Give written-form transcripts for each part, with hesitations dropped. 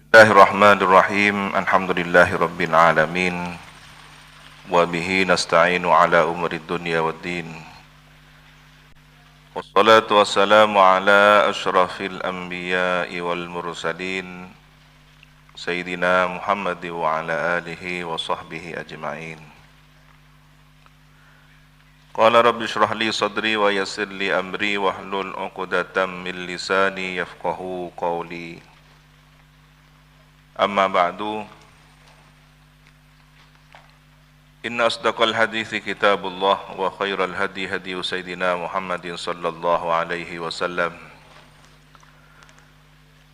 Bismillahirrahmanirrahim. Alhamdulillahirabbil alamin. Wa bihi nasta'inu ala umuri dunya waddin. Wassalatu wassalamu ala asyrafil anbiya'i wal mursalin Sayyidina Muhammad wa ala alihi wa sahbihi ajma'in. Qala rabbi shrah li sadri wa yassir li amri wahlul 'uqdatam min lisani yafqahu qawli. Amma ba'du. Inna asdaqal hadithi kitabullah wa khairal hadi hadiyu sayyidina Muhammadin sallallahu alaihi wasallam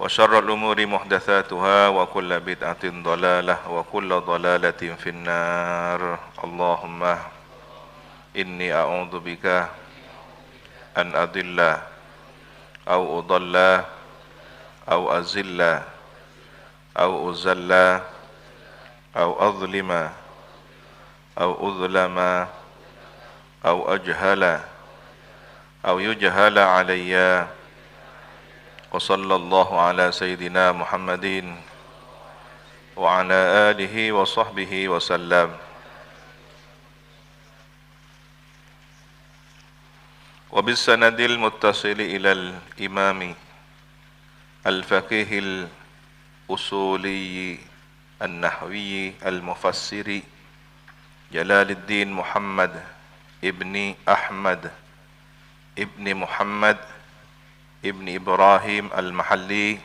wa syarrul umuri muhdatsatuha wa kullu bid'atin dhalalah wa kullu dhalalatin finnar. Allahumma inni a'udzu bika an adilla au udalla au azilla أو أزل أو أظلم أو أظلم أو أجهل أو يجهل علي وصلى الله على سيدنا محمد وعلى آله وصحبه وسلم. وبالسند المتصل إلى الإمام الفقيه الأصولي النحوي المفسر جلال الدين محمد ابن أحمد ابن محمد ابن إبراهيم المحلي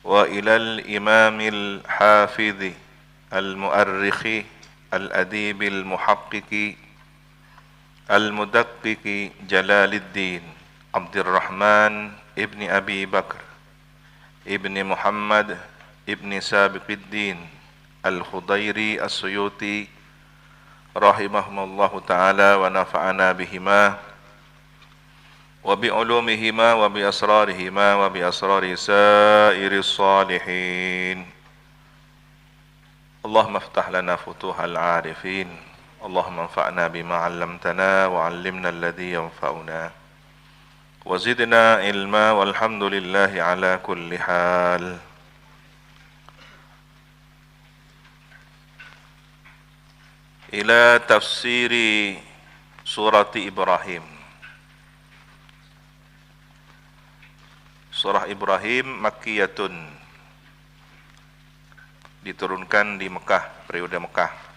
وإلى الإمام الحافظ المؤرخ الأديب المحقق المدقق جلال الدين عبد الرحمن ابن أبي بكر ابن محمد ابن سابق الدين الخضيري السيوطي رحمهم الله تعالى ونفعنا بهما وبعلومهما وبأسرارهما وبأسرار سائر الصالحين. اللهم افتح لنا فتوح العارفين. اللهم انفعنا بما علمتنا وعلمنا الذي ينفعنا وزدنا علما والحمد لله على كل حال. إلى تفسير سورة إبراهيم. Surah Ibrahim Makkiyatun, diturunkan di Mekah, periode Mekah.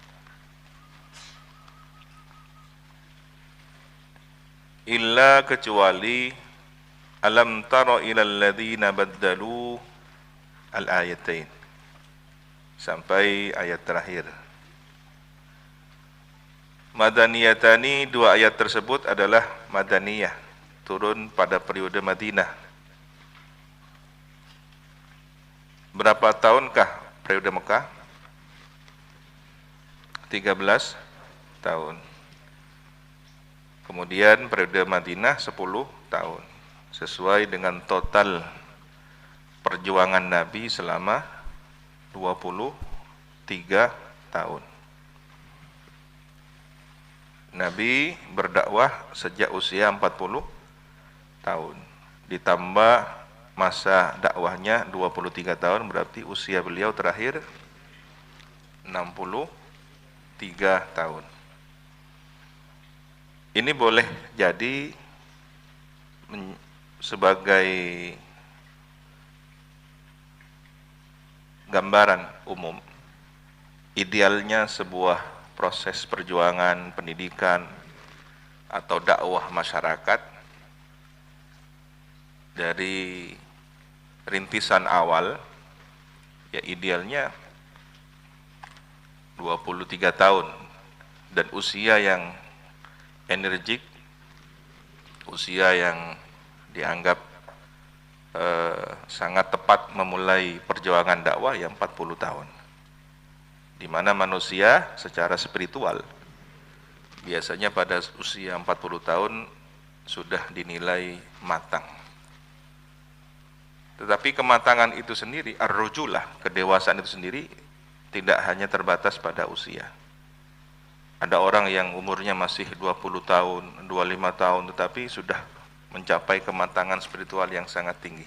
Illa kecuali alam tara ilal ladzina baddalu al-ayatain, sampai ayat terakhir. Madaniyatani, dua ayat tersebut adalah madaniyah, turun pada periode Madinah. Berapa tahunkah periode Mekah? 13 tahun. Kemudian periode Madinah 10 tahun, sesuai dengan total perjuangan Nabi selama 23 tahun. Nabi berdakwah sejak usia 40 tahun, ditambah masa dakwahnya 23 tahun, berarti usia beliau terakhir 63 tahun. Ini boleh jadi sebagai gambaran umum idealnya sebuah proses perjuangan pendidikan atau dakwah masyarakat dari rintisan awal, ya idealnya 23 tahun dan usia yang energik, usia yang dianggap sangat tepat memulai perjuangan dakwah yang 40 tahun, di mana manusia secara spiritual biasanya pada usia 40 tahun sudah dinilai matang. Tetapi kematangan itu sendiri, ar-rujulah, kedewasaan itu sendiri tidak hanya terbatas pada usia. Ada orang yang umurnya masih 20 tahun, 25 tahun, tetapi sudah mencapai kematangan spiritual yang sangat tinggi.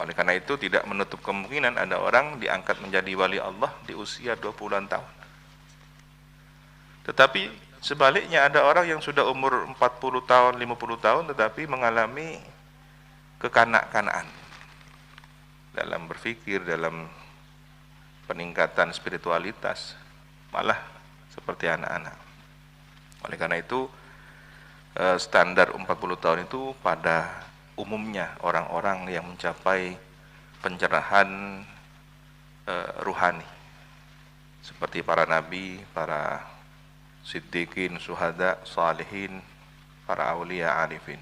Oleh karena itu tidak menutup kemungkinan ada orang diangkat menjadi wali Allah di usia 20-an tahun. Tetapi sebaliknya ada orang yang sudah umur 40 tahun, 50 tahun tetapi mengalami kekanak-kanaan dalam berpikir, dalam peningkatan spiritualitas, malah seperti anak-anak. Oleh karena itu standar 40 tahun itu pada umumnya orang-orang yang mencapai pencerahan ruhani seperti para nabi, para siddiqin, syuhada, salihin, para aulia, arifin.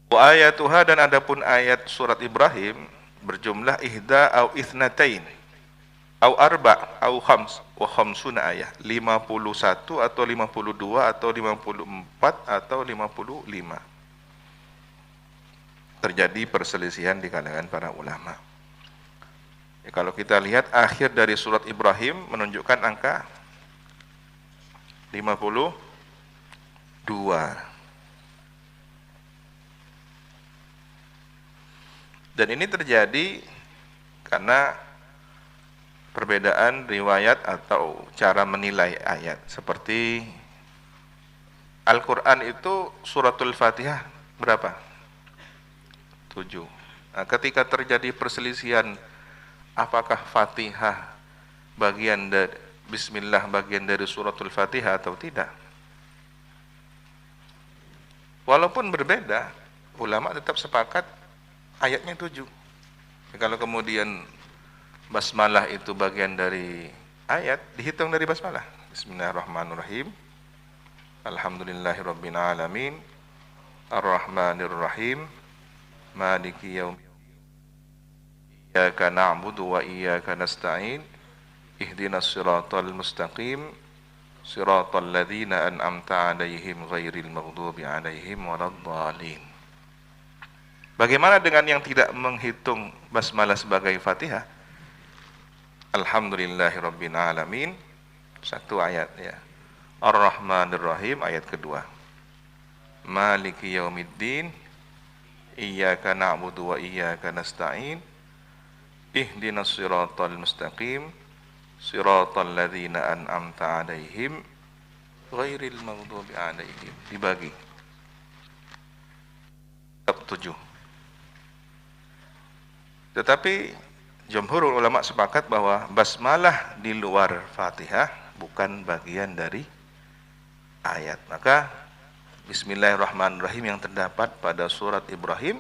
Wa ayatuha, dan adapun ayat surat Ibrahim berjumlah ihda au ithnatain au arba au khams wa khamsuna ayat, 51 atau 52 atau 54 atau 55. Terjadi perselisihan di kalangan para ulama. Ya, kalau kita lihat akhir dari surat Ibrahim menunjukkan angka 52. Dan ini terjadi karena perbedaan riwayat atau cara menilai ayat. Seperti Al-Quran itu suratul Fatihah berapa? 7. Nah, ketika terjadi perselisihan apakah Fatihah bagian dari Bismillah bagian dari suratul Fatihah atau tidak, walaupun berbeda, ulama tetap sepakat ayatnya 7. Kalau kemudian basmalah itu bagian dari ayat, dihitung dari basmalah. Bismillahirrahmanirrahim, alhamdulillahirabbil alamin, arrahmanirrahim, maliki yaumiddin, iyyaka na'budu wa iyyaka nasta'in, ihdinas siratal mustaqim, siratal ladzina an'amta 'alaihim ghairil maghdubi 'alaihim waladdallin. Bagaimana dengan yang tidak menghitung basmalah sebagai Fatihah? Alhamdulillahirabbil alamin, satu ayat ya. Ar-Rahmanir-Rahim ayat kedua. Maliki yaumiddin, iyyaka na'budu wa iyyaka nasta'in, ihdinas siratal mustaqim, siratal ladzina an'amta 'alaihim ghairil maghdubi 'alaihim. Dibagi tetap 7. Tetapi jumhur ulama sepakat bahwa basmalah di luar Fatihah bukan bagian dari ayat. Maka Bismillahirrahmanirrahim yang terdapat pada surat Ibrahim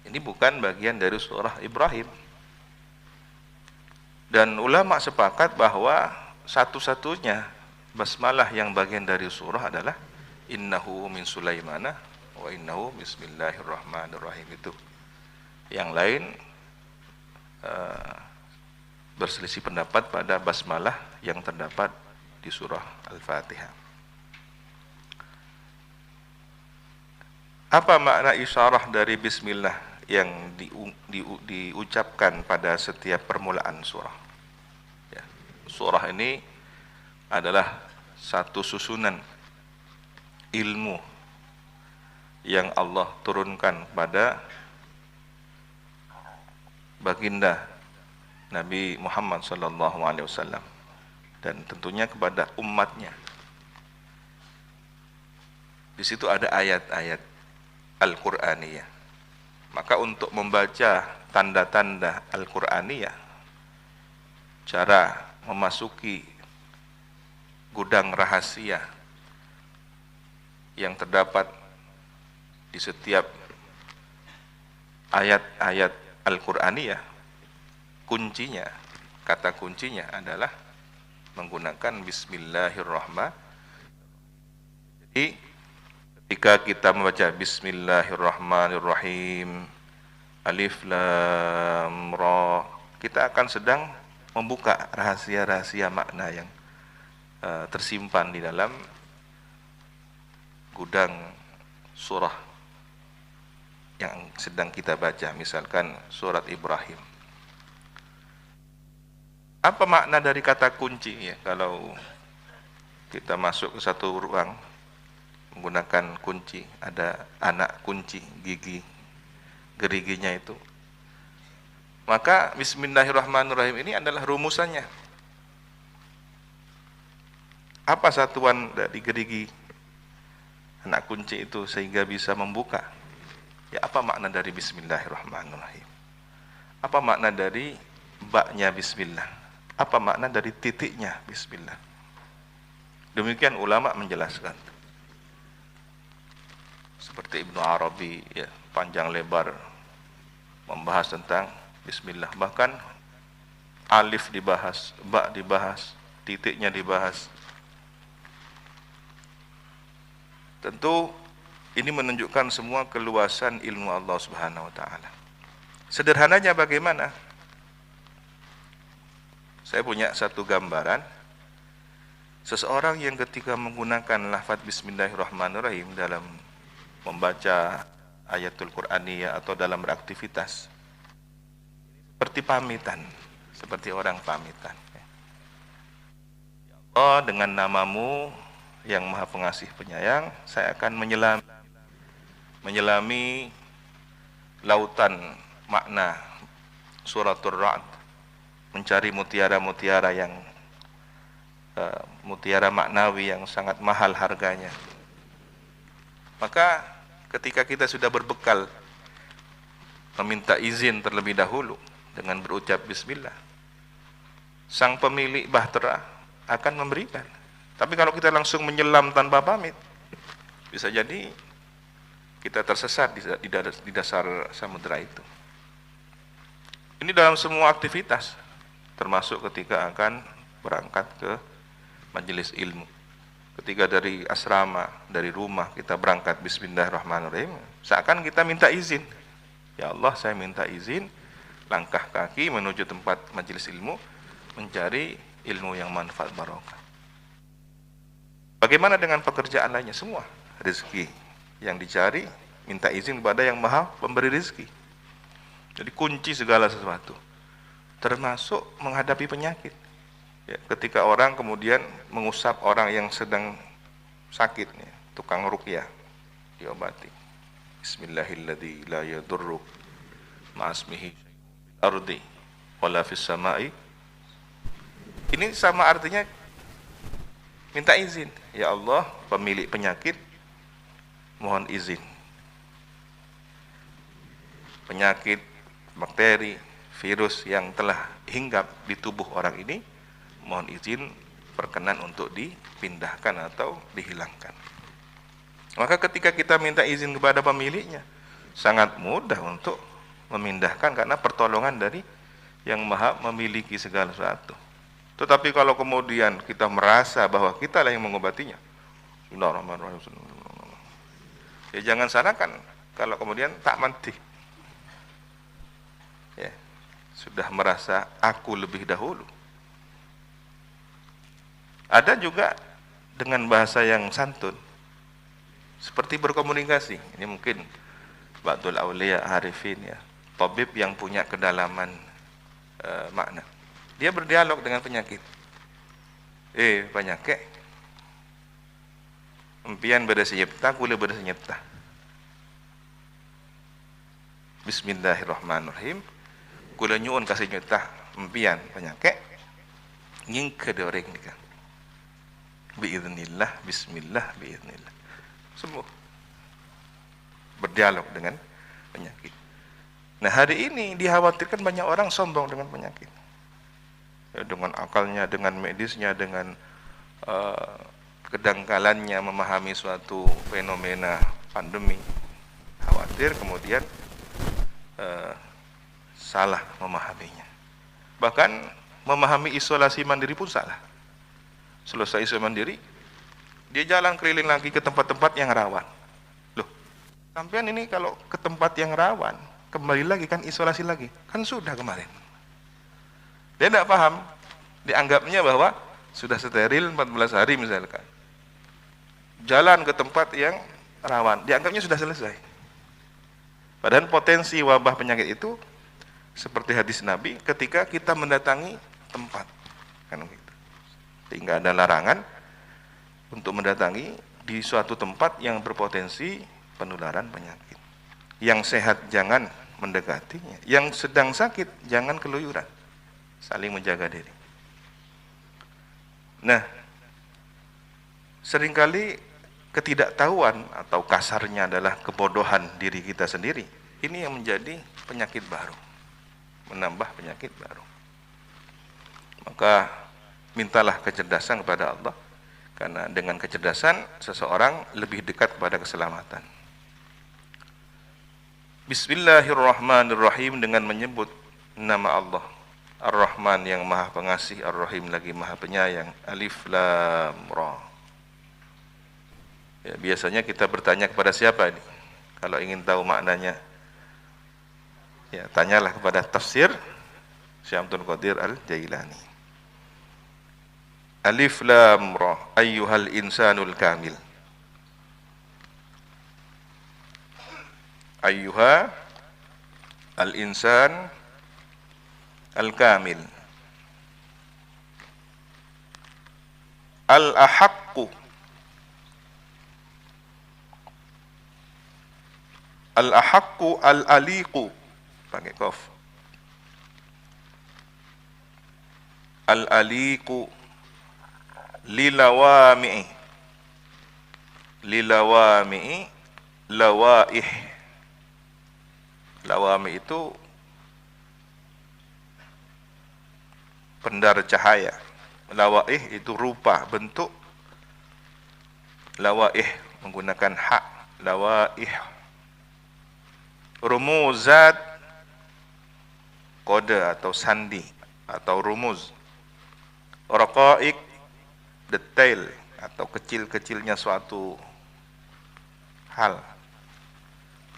ini bukan bagian dari surah Ibrahim. Dan ulama sepakat bahwa satu-satunya basmalah yang bagian dari surah adalah innahu min Sulaimana wa innahu bismillahirrahmanirrahim itu. Yang lain berselisih pendapat pada basmalah yang terdapat di surah Al-Fatihah. Apa makna isyarah dari bismillah yang diucapkan pada setiap permulaan surah? Ya, surah ini adalah satu susunan ilmu yang Allah turunkan pada baginda Nabi Muhammad SAW dan tentunya kepada umatnya. Di situ ada ayat-ayat Al-Qur'aniyah. Maka untuk membaca tanda-tanda Al-Qur'aniyah, cara memasuki gudang rahasia yang terdapat di setiap ayat-ayat Al-Qur'aniyah, kuncinya, kata kuncinya adalah menggunakan Bismillahirrahmanirrahim. Jadi ketika kita membaca Bismillahirrahmanirrahim, Alif Lam Ra, kita akan sedang membuka rahasia-rahasia makna yang tersimpan di dalam gudang surah yang sedang kita baca, misalkan surat Ibrahim. Apa makna dari kata kunci ya? Kalau kita masuk ke satu ruang menggunakan kunci, ada anak kunci, gigi geriginya itu. Maka Bismillahirrahmanirrahim ini adalah rumusannya. Apa satuan dari gerigi anak kunci itu sehingga bisa membuka? Ya, apa makna dari Bismillahirrahmanirrahim? Apa makna dari baknya Bismillah? Apa makna dari titiknya Bismillah? Demikian ulama menjelaskan. Seperti Ibnu Arabi, ya, panjang lebar membahas tentang Bismillah. Bahkan alif dibahas, ba dibahas, titiknya dibahas. Tentu ini menunjukkan semua keluasan ilmu Allah Subhanahu wa taala. Sederhananya bagaimana? Saya punya satu gambaran. Seseorang yang ketika menggunakan lafaz Bismillahirrahmanirrahim dalam membaca ayatul Qur'aniyah atau dalam beraktivitas, seperti pamitan, seperti orang pamitan. Ya Allah, dengan namamu yang maha pengasih penyayang, saya akan menyelami lautan makna suratul Ra'd, mencari mutiara-mutiara yang mutiara maknawi yang sangat mahal harganya. Maka ketika kita sudah berbekal meminta izin terlebih dahulu dengan berucap Bismillah, sang pemilik bahtera akan memberikan. Tapi kalau kita langsung menyelam tanpa pamit, bisa jadi kita tersesat di dasar samudera itu. Ini dalam semua aktivitas, termasuk ketika akan berangkat ke majelis ilmu. Ketika dari asrama, dari rumah kita berangkat Bismillahirrahmanirrahim, seakan kita minta izin. Ya Allah, saya minta izin langkah kaki menuju tempat majelis ilmu, mencari ilmu yang manfaat barokah. Bagaimana dengan pekerjaan lainnya? Semua rezeki yang dicari, minta izin kepada yang maha pemberi rezeki. Jadi kunci segala sesuatu, termasuk menghadapi penyakit. Ya, ketika orang kemudian mengusap orang yang sedang sakit, ya, tukang ruqyah diobati. Bismillahilladzi la yadurru ma'asmihi fil ardi wala fis sama'i. Ini sama artinya minta izin. Ya Allah, pemilik penyakit, mohon izin. Penyakit, bakteri, virus yang telah hinggap di tubuh orang ini, mohon izin berkenan untuk dipindahkan atau dihilangkan. Maka ketika kita minta izin kepada pemiliknya, sangat mudah untuk memindahkan karena pertolongan dari yang maha memiliki segala sesuatu. Tetapi kalau kemudian kita merasa bahwa kita lah yang mengobatinya, ya jangan salahkan kalau kemudian tak mati. Ya, sudah merasa aku lebih dahulu. Ada juga dengan bahasa yang santun, seperti berkomunikasi. Ini mungkin Ba'dul Auliya Arifin, ya, tabib yang punya kedalaman makna. Dia berdialog dengan penyakit. Penyakit, empian beda senyipta, kula beda senyipta. Bismillahirrahmanirrahim. Kula nyuun kasih nyipta empian penyakit, nging kedoreng nikah. Biiznillah, bismillah, biiznillah. Sembuh. Berdialog dengan penyakit. Nah, hari ini dikhawatirkan banyak orang sombong dengan penyakit. Ya, dengan akalnya, dengan medisnya, dengan kedangkalannya memahami suatu fenomena pandemi. Khawatir kemudian salah memahaminya. Bahkan memahami isolasi mandiri pun salah. Selesai isolasi mandiri, dia jalan keliling lagi ke tempat-tempat yang rawan. Loh, sampean ini kalau ke tempat yang rawan, kembali lagi kan isolasi lagi, kan sudah kemarin. Dia tidak paham, dianggapnya bahwa sudah steril 14 hari misalkan. Jalan ke tempat yang rawan, dianggapnya sudah selesai. Padahal potensi wabah penyakit itu seperti hadis Nabi, ketika kita mendatangi tempat, kan gitu. Sehingga ada larangan untuk mendatangi di suatu tempat yang berpotensi penularan penyakit. Yang sehat jangan mendekatinya. Yang sedang sakit jangan keluyuran, saling menjaga diri. Nah, seringkali ketidaktahuan atau kasarnya adalah kebodohan diri kita sendiri. Ini yang menjadi penyakit baru, menambah penyakit baru. Maka mintalah kecerdasan kepada Allah, karena dengan kecerdasan seseorang lebih dekat kepada keselamatan. Bismillahirrahmanirrahim, dengan menyebut nama Allah Ar-Rahman yang Maha Pengasih, Ar-Rahim lagi Maha Penyayang. Alif Lam Ra. Ya, biasanya kita bertanya kepada siapa ini? Kalau ingin tahu maknanya, ya tanyalah kepada tafsir Syekh Abdul Qadir Al-Jailani. Alif Lam Ra, ayyuhal insanul kamil. Ayyuha al-insan al-kamil. Al-ahaqqu, al-ahaqqu al-aliqu, pakai qaf. Al-aliqu lilawami'i, lilawami'i lawaih. Lawami itu pendar cahaya. Lawaih itu rupa, bentuk. Lawaih menggunakan hak. Lawaih. Rumuzat, kode atau sandi atau rumuz. Raqaiq, detail atau kecil-kecilnya suatu hal.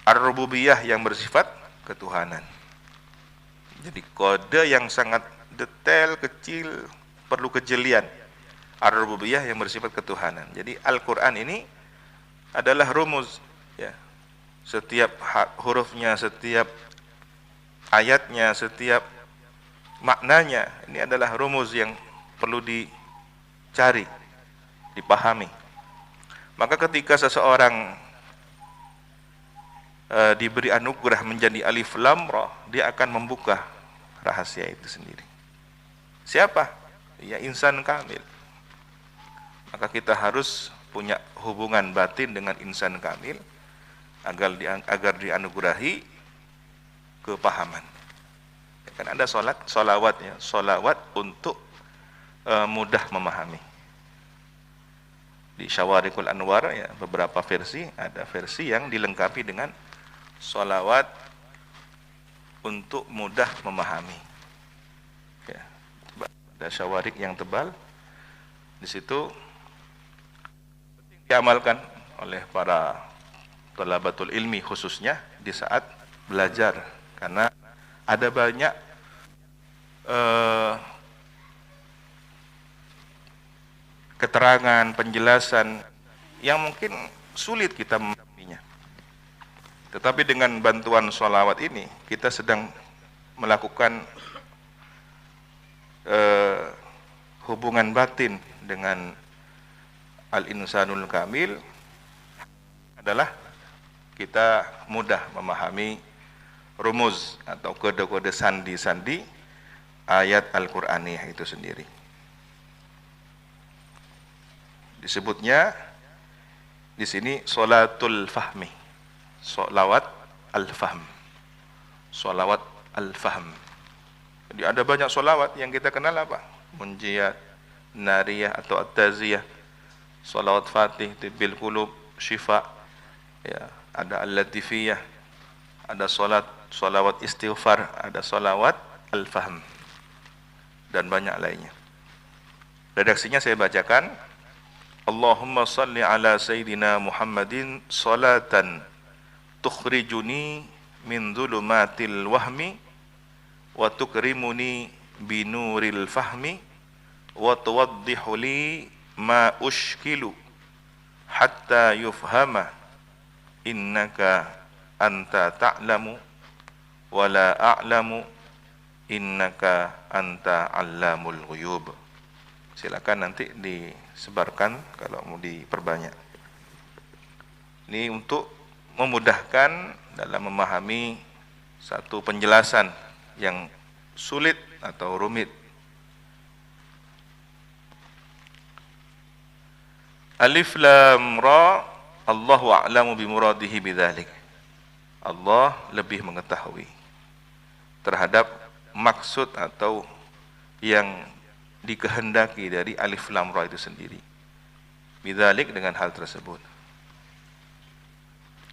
Ar-rububiyah yang bersifat ketuhanan. Jadi kode yang sangat detail, kecil, perlu kejelian. Ar-rububiyah yang bersifat ketuhanan. Jadi Al-Quran ini adalah rumuz, ya. Setiap hurufnya, setiap ayatnya, setiap maknanya, ini adalah rumuz yang perlu dicari, dipahami. Maka ketika seseorang diberi anugerah menjadi alif lam ra, dia akan membuka rahasia itu sendiri. Siapa? Ya, insan kamil. Maka kita harus punya hubungan batin dengan insan kamil agar dianugerahi kepahaman. Ya, kan ada solawat ya, solawat untuk mudah memahami. Di Syawarikul Anwar ya, beberapa versi, ada versi yang dilengkapi dengan sholawat untuk mudah memahami. Ya, ada syawarik yang tebal. Di situ diamalkan oleh para thalabatul ilmi khususnya di saat belajar, karena ada banyak keterangan, penjelasan yang mungkin sulit kita memahaminya. Tetapi dengan bantuan sholawat ini, kita sedang melakukan hubungan batin dengan al-insanul kamil, adalah kita mudah memahami rumuz atau kode-kode sandi-sandi ayat Al-Qur'aniyah itu sendiri. Disebutnya di sini sholatul fahmi, sholawat al-fahm, sholawat al-fahm. Jadi ada banyak sholawat yang kita kenal apa? Munjiyat, nariyah atau at-taziyah, sholawat fatih, tibbil qulub, syifa, ya, ada al-latifiyah, ada sholawat istighfar, ada sholawat al-fahm, dan banyak lainnya. Redaksinya saya bacakan. Allahumma salli ala Sayyidina Muhammadin salatan tukhrijuni min dhulumatil wahmi wa tukrimuni binuril fahmi wa tuwaddihu li ma ushkilu hatta yufhama innaka anta ta'lamu wa la a'lamu innaka anta 'allamul ghuyub. Silakan nanti disebarkan kalau mau diperbanyak. Ini untuk memudahkan dalam memahami satu penjelasan yang sulit atau rumit. Alif Lam Ra, Allahu a'lamu bimuradihi bidzalik. Allah lebih mengetahui terhadap maksud atau yang dikehendaki dari Alif Lam Ra itu sendiri. Bidzalik, dengan hal tersebut.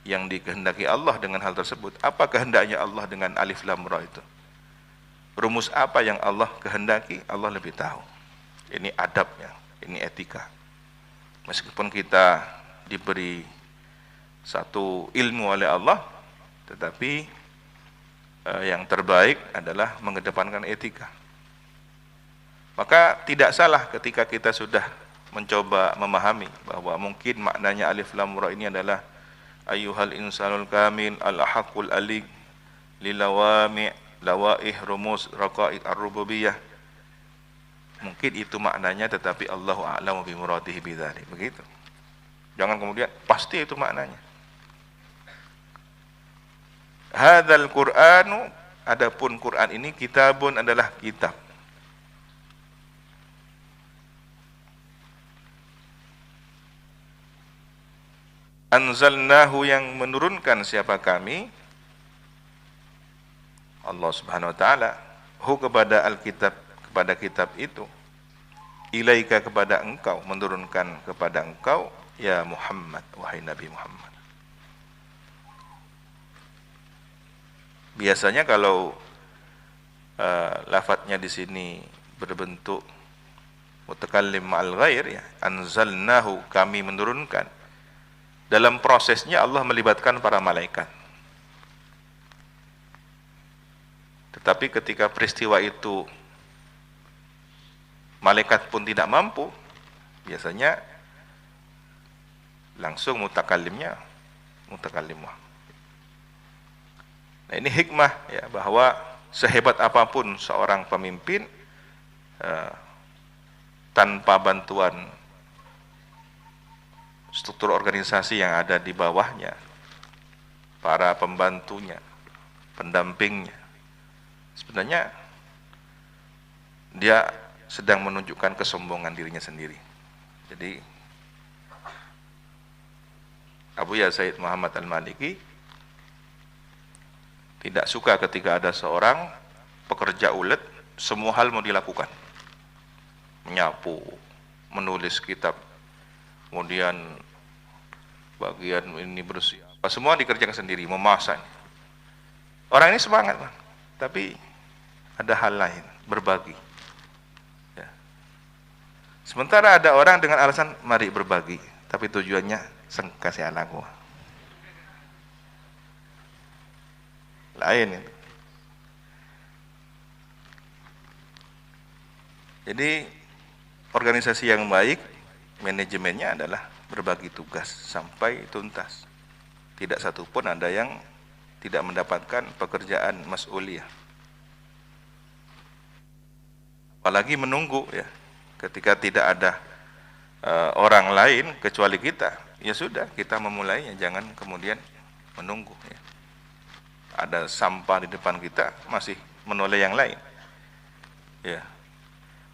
Yang dikehendaki Allah dengan hal tersebut. Apa kehendaknya Allah dengan Alif Lam Ra itu? Rumus apa yang Allah kehendaki, Allah lebih tahu. Ini adabnya, ini etika. Meskipun kita diberi satu ilmu oleh Allah, tetapi yang terbaik adalah mengedepankan etika. Maka tidak salah ketika kita sudah mencoba memahami bahwa mungkin maknanya Alif Lam Ra ini adalah ayyuhal insanul kamil al-ahaqul alik lilawami' lawaih rumus raqaid ar-rububiyah. Mungkin itu maknanya, tetapi Allahu a'lamu bimuradihi bidzalik. Begitu. Jangan kemudian pasti itu maknanya. Hadzal Qur'anu, adapun Quran ini, kitabun adalah kitab. Anzalnahu, yang menurunkan siapa kami, Allah Subhanahu wa taala, hu kepada Alkitab, kepada kitab itu, ilaika kepada engkau, menurunkan kepada engkau, ya Muhammad, wahai Nabi Muhammad. Biasanya kalau lafadznya di sini berbentuk mutakallim ma'al ghair, ya, anzalnahu, kami menurunkan. Dalam prosesnya Allah melibatkan para malaikat. Tetapi ketika peristiwa itu malaikat pun tidak mampu, biasanya langsung mutakallimnya mutakallimah. Nah, ini hikmah, ya, bahwa sehebat apapun seorang pemimpin, tanpa bantuan struktur organisasi yang ada di bawahnya, para pembantunya, pendampingnya, sebenarnya dia sedang menunjukkan kesombongan dirinya sendiri. Jadi Abu Yazid Muhammad Al-Maliki tidak suka ketika ada seorang pekerja ulet, semua hal mau dilakukan. Menyapu, menulis kitab, kemudian bagian ini bersih, apa semua dikerjakan sendiri, memasak. Orang ini semangat, tapi ada hal lain, berbagi. Ya. Sementara ada orang dengan alasan mari berbagi, tapi tujuannya kasih anakku. Lain itu. Jadi organisasi yang baik, manajemennya adalah berbagi tugas sampai tuntas. Tidak satupun ada yang tidak mendapatkan pekerjaan mas'uliyah. Apalagi menunggu, ya. Ketika tidak ada orang lain kecuali kita, ya sudah, kita memulainya, jangan kemudian menunggu, ya. Ada sampah di depan kita, masih menoleh yang lain, ya.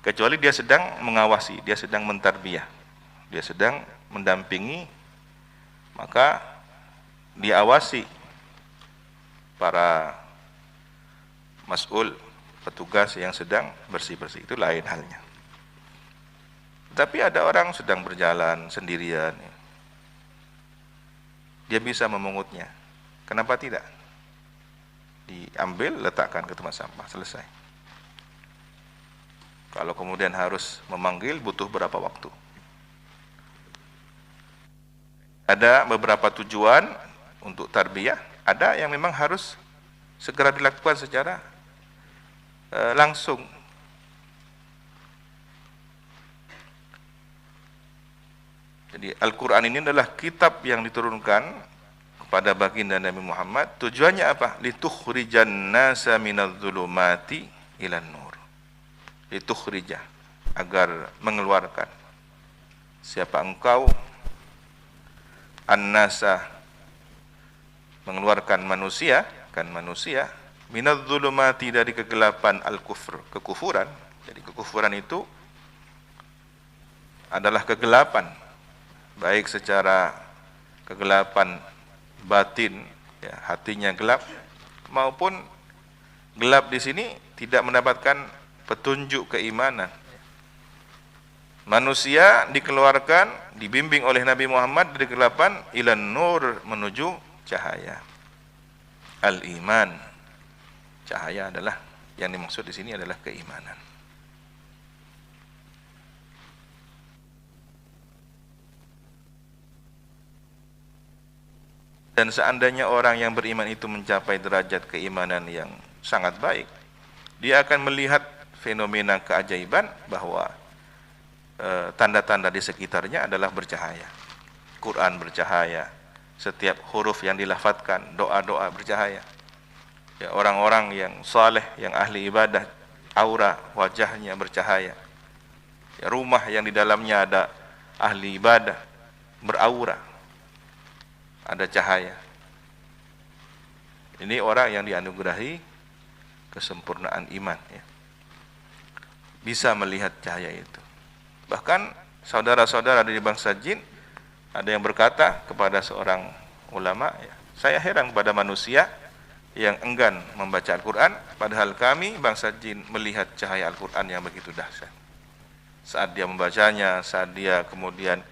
Kecuali dia sedang mengawasi, dia sedang mentarbiyah, dia sedang mendampingi, maka diawasi para mas'ul, petugas yang sedang bersih-bersih, itu lain halnya. Tapi ada orang sedang berjalan sendirian, ya. Dia bisa memungutnya, kenapa tidak? Diambil, letakkan ke tempat sampah, selesai. Kalau kemudian harus memanggil, butuh berapa waktu? Ada beberapa tujuan untuk tarbiyah, ada yang memang harus segera dilakukan secara langsung. Jadi Al-Quran ini adalah kitab yang diturunkan kepada baginda Nabi Muhammad. Tujuannya apa? Litukhrijan nasa minadz-dzulumati ilan nur. Litukhrija, agar mengeluarkan siapa engkau, an-nasa, mengeluarkan manusia menyelamatkan manusia minadz-dzulumati, dari kegelapan al-kufr, kekufuran. Jadi kekufuran itu adalah kegelapan, baik secara kegelapan batin, ya, hatinya gelap, maupun gelap di sini tidak mendapatkan petunjuk keimanan. Manusia dikeluarkan, dibimbing oleh Nabi Muhammad dari kegelapan ilan nur, menuju cahaya al-iman. Cahaya adalah yang dimaksud di sini adalah keimanan. Dan seandainya orang yang beriman itu mencapai derajat keimanan yang sangat baik, dia akan melihat fenomena keajaiban bahwa tanda-tanda di sekitarnya adalah bercahaya. Quran bercahaya, setiap huruf yang dilafadzkan, doa-doa bercahaya. Ya, orang-orang yang saleh, yang ahli ibadah, aura wajahnya bercahaya. Ya, rumah yang di dalamnya ada ahli ibadah beraura, ada cahaya. Ini orang yang dianugerahi kesempurnaan iman, ya. Bisa melihat cahaya itu. Bahkan saudara-saudara dari bangsa jin ada yang berkata kepada seorang ulama, ya, saya heran kepada manusia yang enggan membaca Al-Quran, padahal kami bangsa jin melihat cahaya Al-Quran yang begitu dahsyat. Saat dia membacanya, saat dia kemudian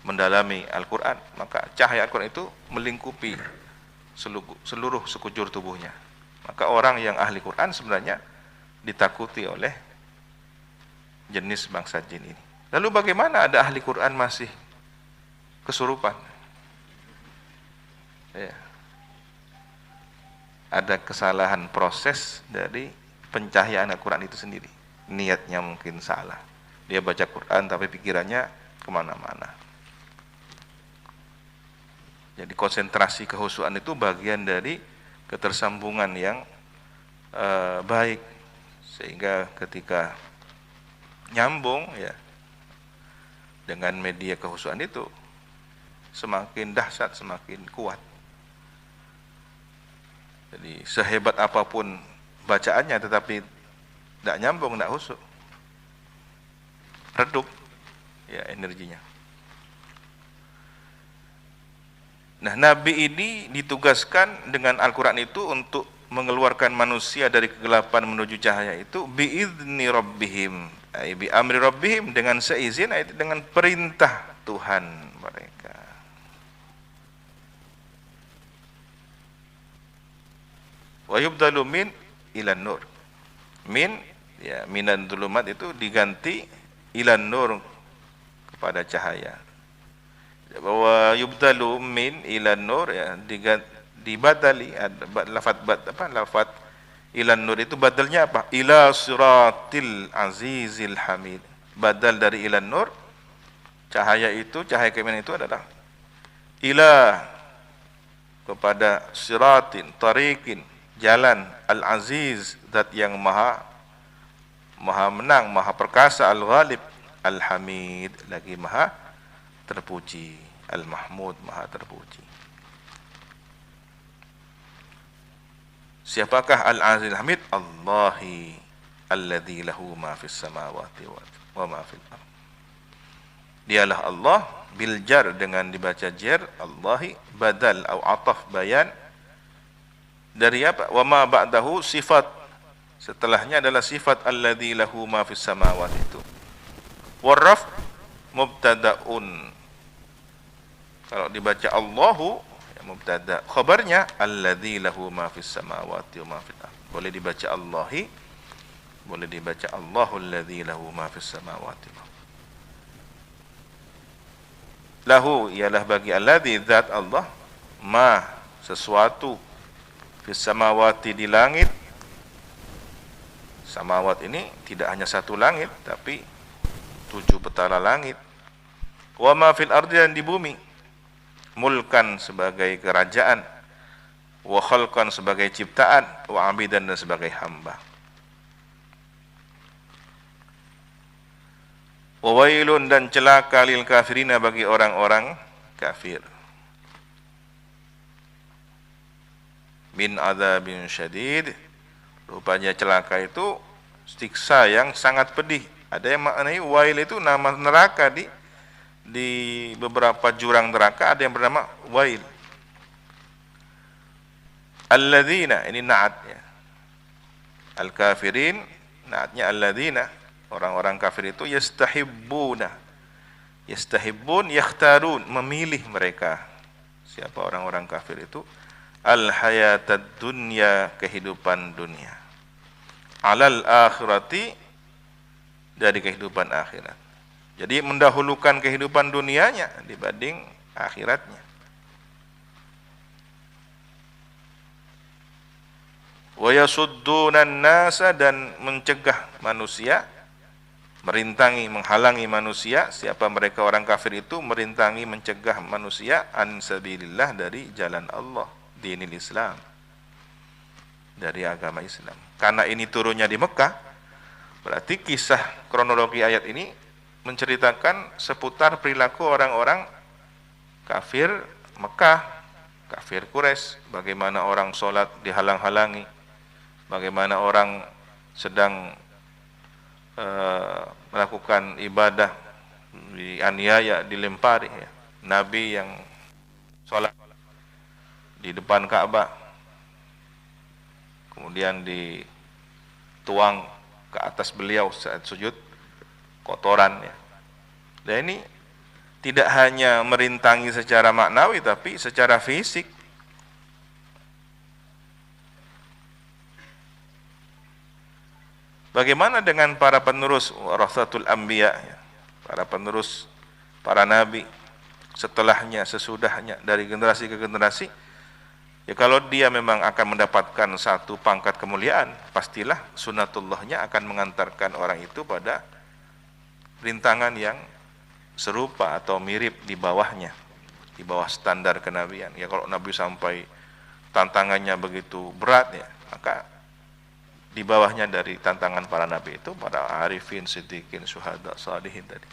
mendalami Al-Quran, maka cahaya Al-Quran itu melingkupi seluruh sekujur tubuhnya. Maka orang yang ahli Quran sebenarnya ditakuti oleh jenis bangsa jin ini. Lalu bagaimana ada ahli Quran masih kesurupan? Ya. Ada kesalahan proses dari pencahayaan Al-Quran itu sendiri. Niatnya mungkin salah. Dia baca Quran tapi pikirannya kemana-mana. Jadi konsentrasi kehusuan itu bagian dari ketersambungan yang baik, sehingga ketika nyambung, ya, dengan media kehusuan itu semakin dahsyat, semakin kuat. Jadi sehebat apapun bacaannya tetapi tidak nyambung, tidak khusyuk, redup, ya, energinya. Nah, Nabi ini ditugaskan dengan Al-Quran itu untuk mengeluarkan manusia dari kegelapan menuju cahaya itu biizni rabbihim, bi amri rabbihim, dengan seizin, dengan perintah Tuhan mereka. Wa yubdalu min ilan nur. Min, ya, minan dhulumat itu diganti ilan nur, kepada cahaya. Bahwa yubdalu min ilan nur, ya, dibadali lafaz ilan nur itu badalnya apa? Ila siratil azizil hamid. Badal dari ilan nur, cahaya itu, cahaya keimanan itu adalah ila, kepada siratin, tariqin, jalan, al-aziz, zat yang maha menang, maha perkasa, al-ghalib, al-hamid, lagi maha terpuji, al-mahmud, maha terpuji. Siapakah al-aziz al-hamid? Allahi alladzi lahu ma fis samawati wa ma fil ardh. Dialah Allah, bil jar, dengan dibaca jar, Allahi, badal atau ataf bayan dari apa? Wa ma ba'dahu sifat, setelahnya adalah sifat alladzi lahu ma fis samawati itu. Warraf mubtada'un. Kalau dibaca Allahu, ya, mubtada, khabarnya alladzi lahu ma fis samawati wa ma fil ardh. Boleh dibaca Allahi, boleh dibaca Allahu alladzi lahu ma fis samawati. Lahu ialah bagi alladzi, zat Allah, ma, sesuatu, fis samawati, di langit. Samawat ini tidak hanya satu langit, tapi 7 petala langit. Wa ma fil ardi, dan di bumi. Mulkan, sebagai kerajaan. Wa khalqan, sebagai ciptaan. Wa abidan, dan sebagai hamba. Wa wailun, dan celaka, lil kafirina, bagi orang-orang kafir. min adzabin syadid. Rupanya celaka itu siksa yang sangat pedih. Ada yang maknai wail itu nama neraka di beberapa jurang neraka ada yang bernama wail. Alladzina, ini naatnya. Al-kafirin, naatnya alladzina, orang-orang kafir itu yastahibbun, yakhtarun, memilih mereka. Siapa orang-orang kafir itu? Al-hayatad dunya, kehidupan dunia. Alal akhirati, dari kehidupan akhirat. Jadi mendahulukan kehidupan dunianya dibanding akhiratnya. Wa yasuddunan nasa, dan mencegah manusia, merintangi, menghalangi manusia. Siapa mereka orang kafir itu? Merintangi, mencegah manusia an sabilillah, dari jalan Allah, dinil Islam, dari agama Islam. Karena ini turunnya di Mekah, berarti kisah kronologi ayat ini menceritakan seputar perilaku orang-orang kafir Mekah, kafir Quraisy, bagaimana orang sholat dihalang-halangi, bagaimana orang sedang melakukan ibadah dianiaya, dilempari, ya. Nabi yang sholat di depan Ka'bah kemudian dituang ke atas beliau saat sujud kotoran, ya. Dan ini tidak hanya merintangi secara maknawi tapi secara fisik. Bagaimana dengan para penerus warasatul anbiya, ya? Para penerus para nabi setelahnya, sesudahnya, dari generasi ke generasi. Ya, kalau dia memang akan mendapatkan satu pangkat kemuliaan, pastilah sunatullahnya akan mengantarkan orang itu pada rintangan yang serupa atau mirip di bawahnya, di bawah standar kenabian. Ya, kalau Nabi sampai tantangannya begitu berat, ya, maka di bawahnya dari tantangan para nabi itu para arifin, siddiqin, syuhada, salihin tadi.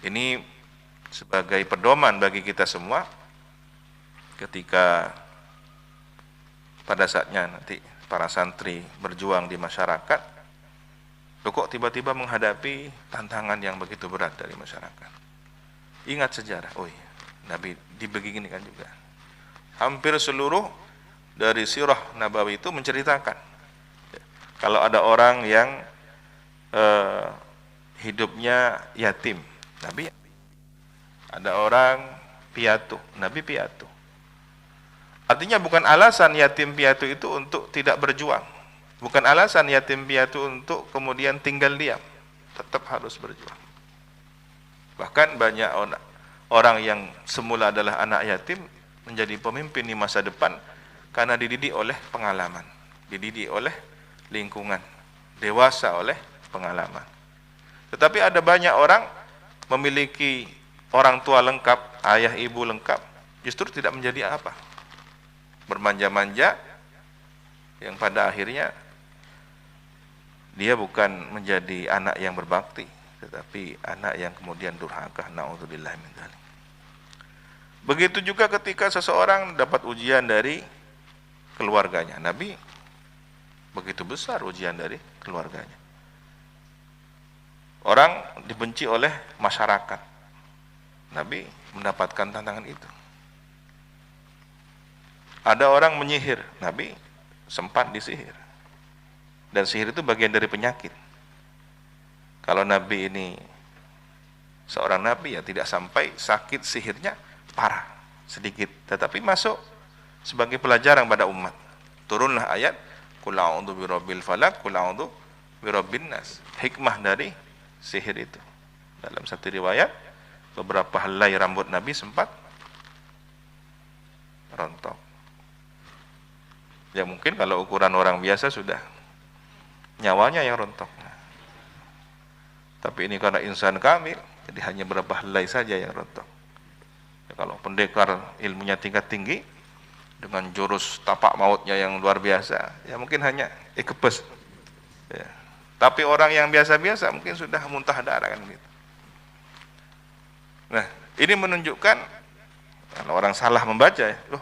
Ini sebagai pedoman bagi kita semua ketika pada saatnya nanti para santri berjuang di masyarakat, kok tiba-tiba menghadapi tantangan yang begitu berat dari masyarakat. Ingat sejarah, oh iya, Nabi dibeginikan juga. Hampir seluruh dari sirah Nabawi itu menceritakan, kalau ada orang yang hidupnya yatim, Nabi. Ada orang piatu, Nabi piatu. Artinya bukan alasan yatim piatu itu untuk tidak berjuang, bukan alasan yatim piatu untuk kemudian tinggal diam, tetap harus berjuang. Bahkan banyak orang yang semula adalah anak yatim menjadi pemimpin di masa depan karena dididik oleh pengalaman, dididik oleh lingkungan, dewasa oleh pengalaman. Tetapi ada banyak orang memiliki orang tua lengkap, ayah ibu lengkap, justru tidak menjadi apa, bermanja-manja, yang pada akhirnya dia bukan menjadi anak yang berbakti, tetapi anak yang kemudian durhaka. Na'udzubillah min dzalik. Begitu juga ketika seseorang dapat ujian dari keluarganya. Nabi begitu besar ujian dari keluarganya. Orang dibenci oleh masyarakat. Nabi mendapatkan tantangan itu. Ada orang menyihir, Nabi sempat disihir. Dan sihir itu bagian dari penyakit. Kalau Nabi ini seorang Nabi, ya tidak sampai sakit sihirnya parah, sedikit, tetapi masuk sebagai pelajaran pada umat. Turunlah ayat qul a'udzu birabbil falaq, qul a'udzu birabbin nas. Hikmah dari sihir itu. Dalam satu riwayat, beberapa helai rambut Nabi sempat rontok. Ya mungkin kalau ukuran orang biasa sudah nyawanya yang rontok. Tapi ini karena insan kamil, jadi hanya beberapa helai saja yang rontok. Ya, kalau pendekar ilmunya tingkat tinggi, dengan jurus tapak mautnya yang luar biasa, ya mungkin hanya kepes. Ya. Tapi orang yang biasa-biasa mungkin sudah muntah darah kan gitu. Nah, ini menunjukkan kalau orang salah membaca, ya, loh,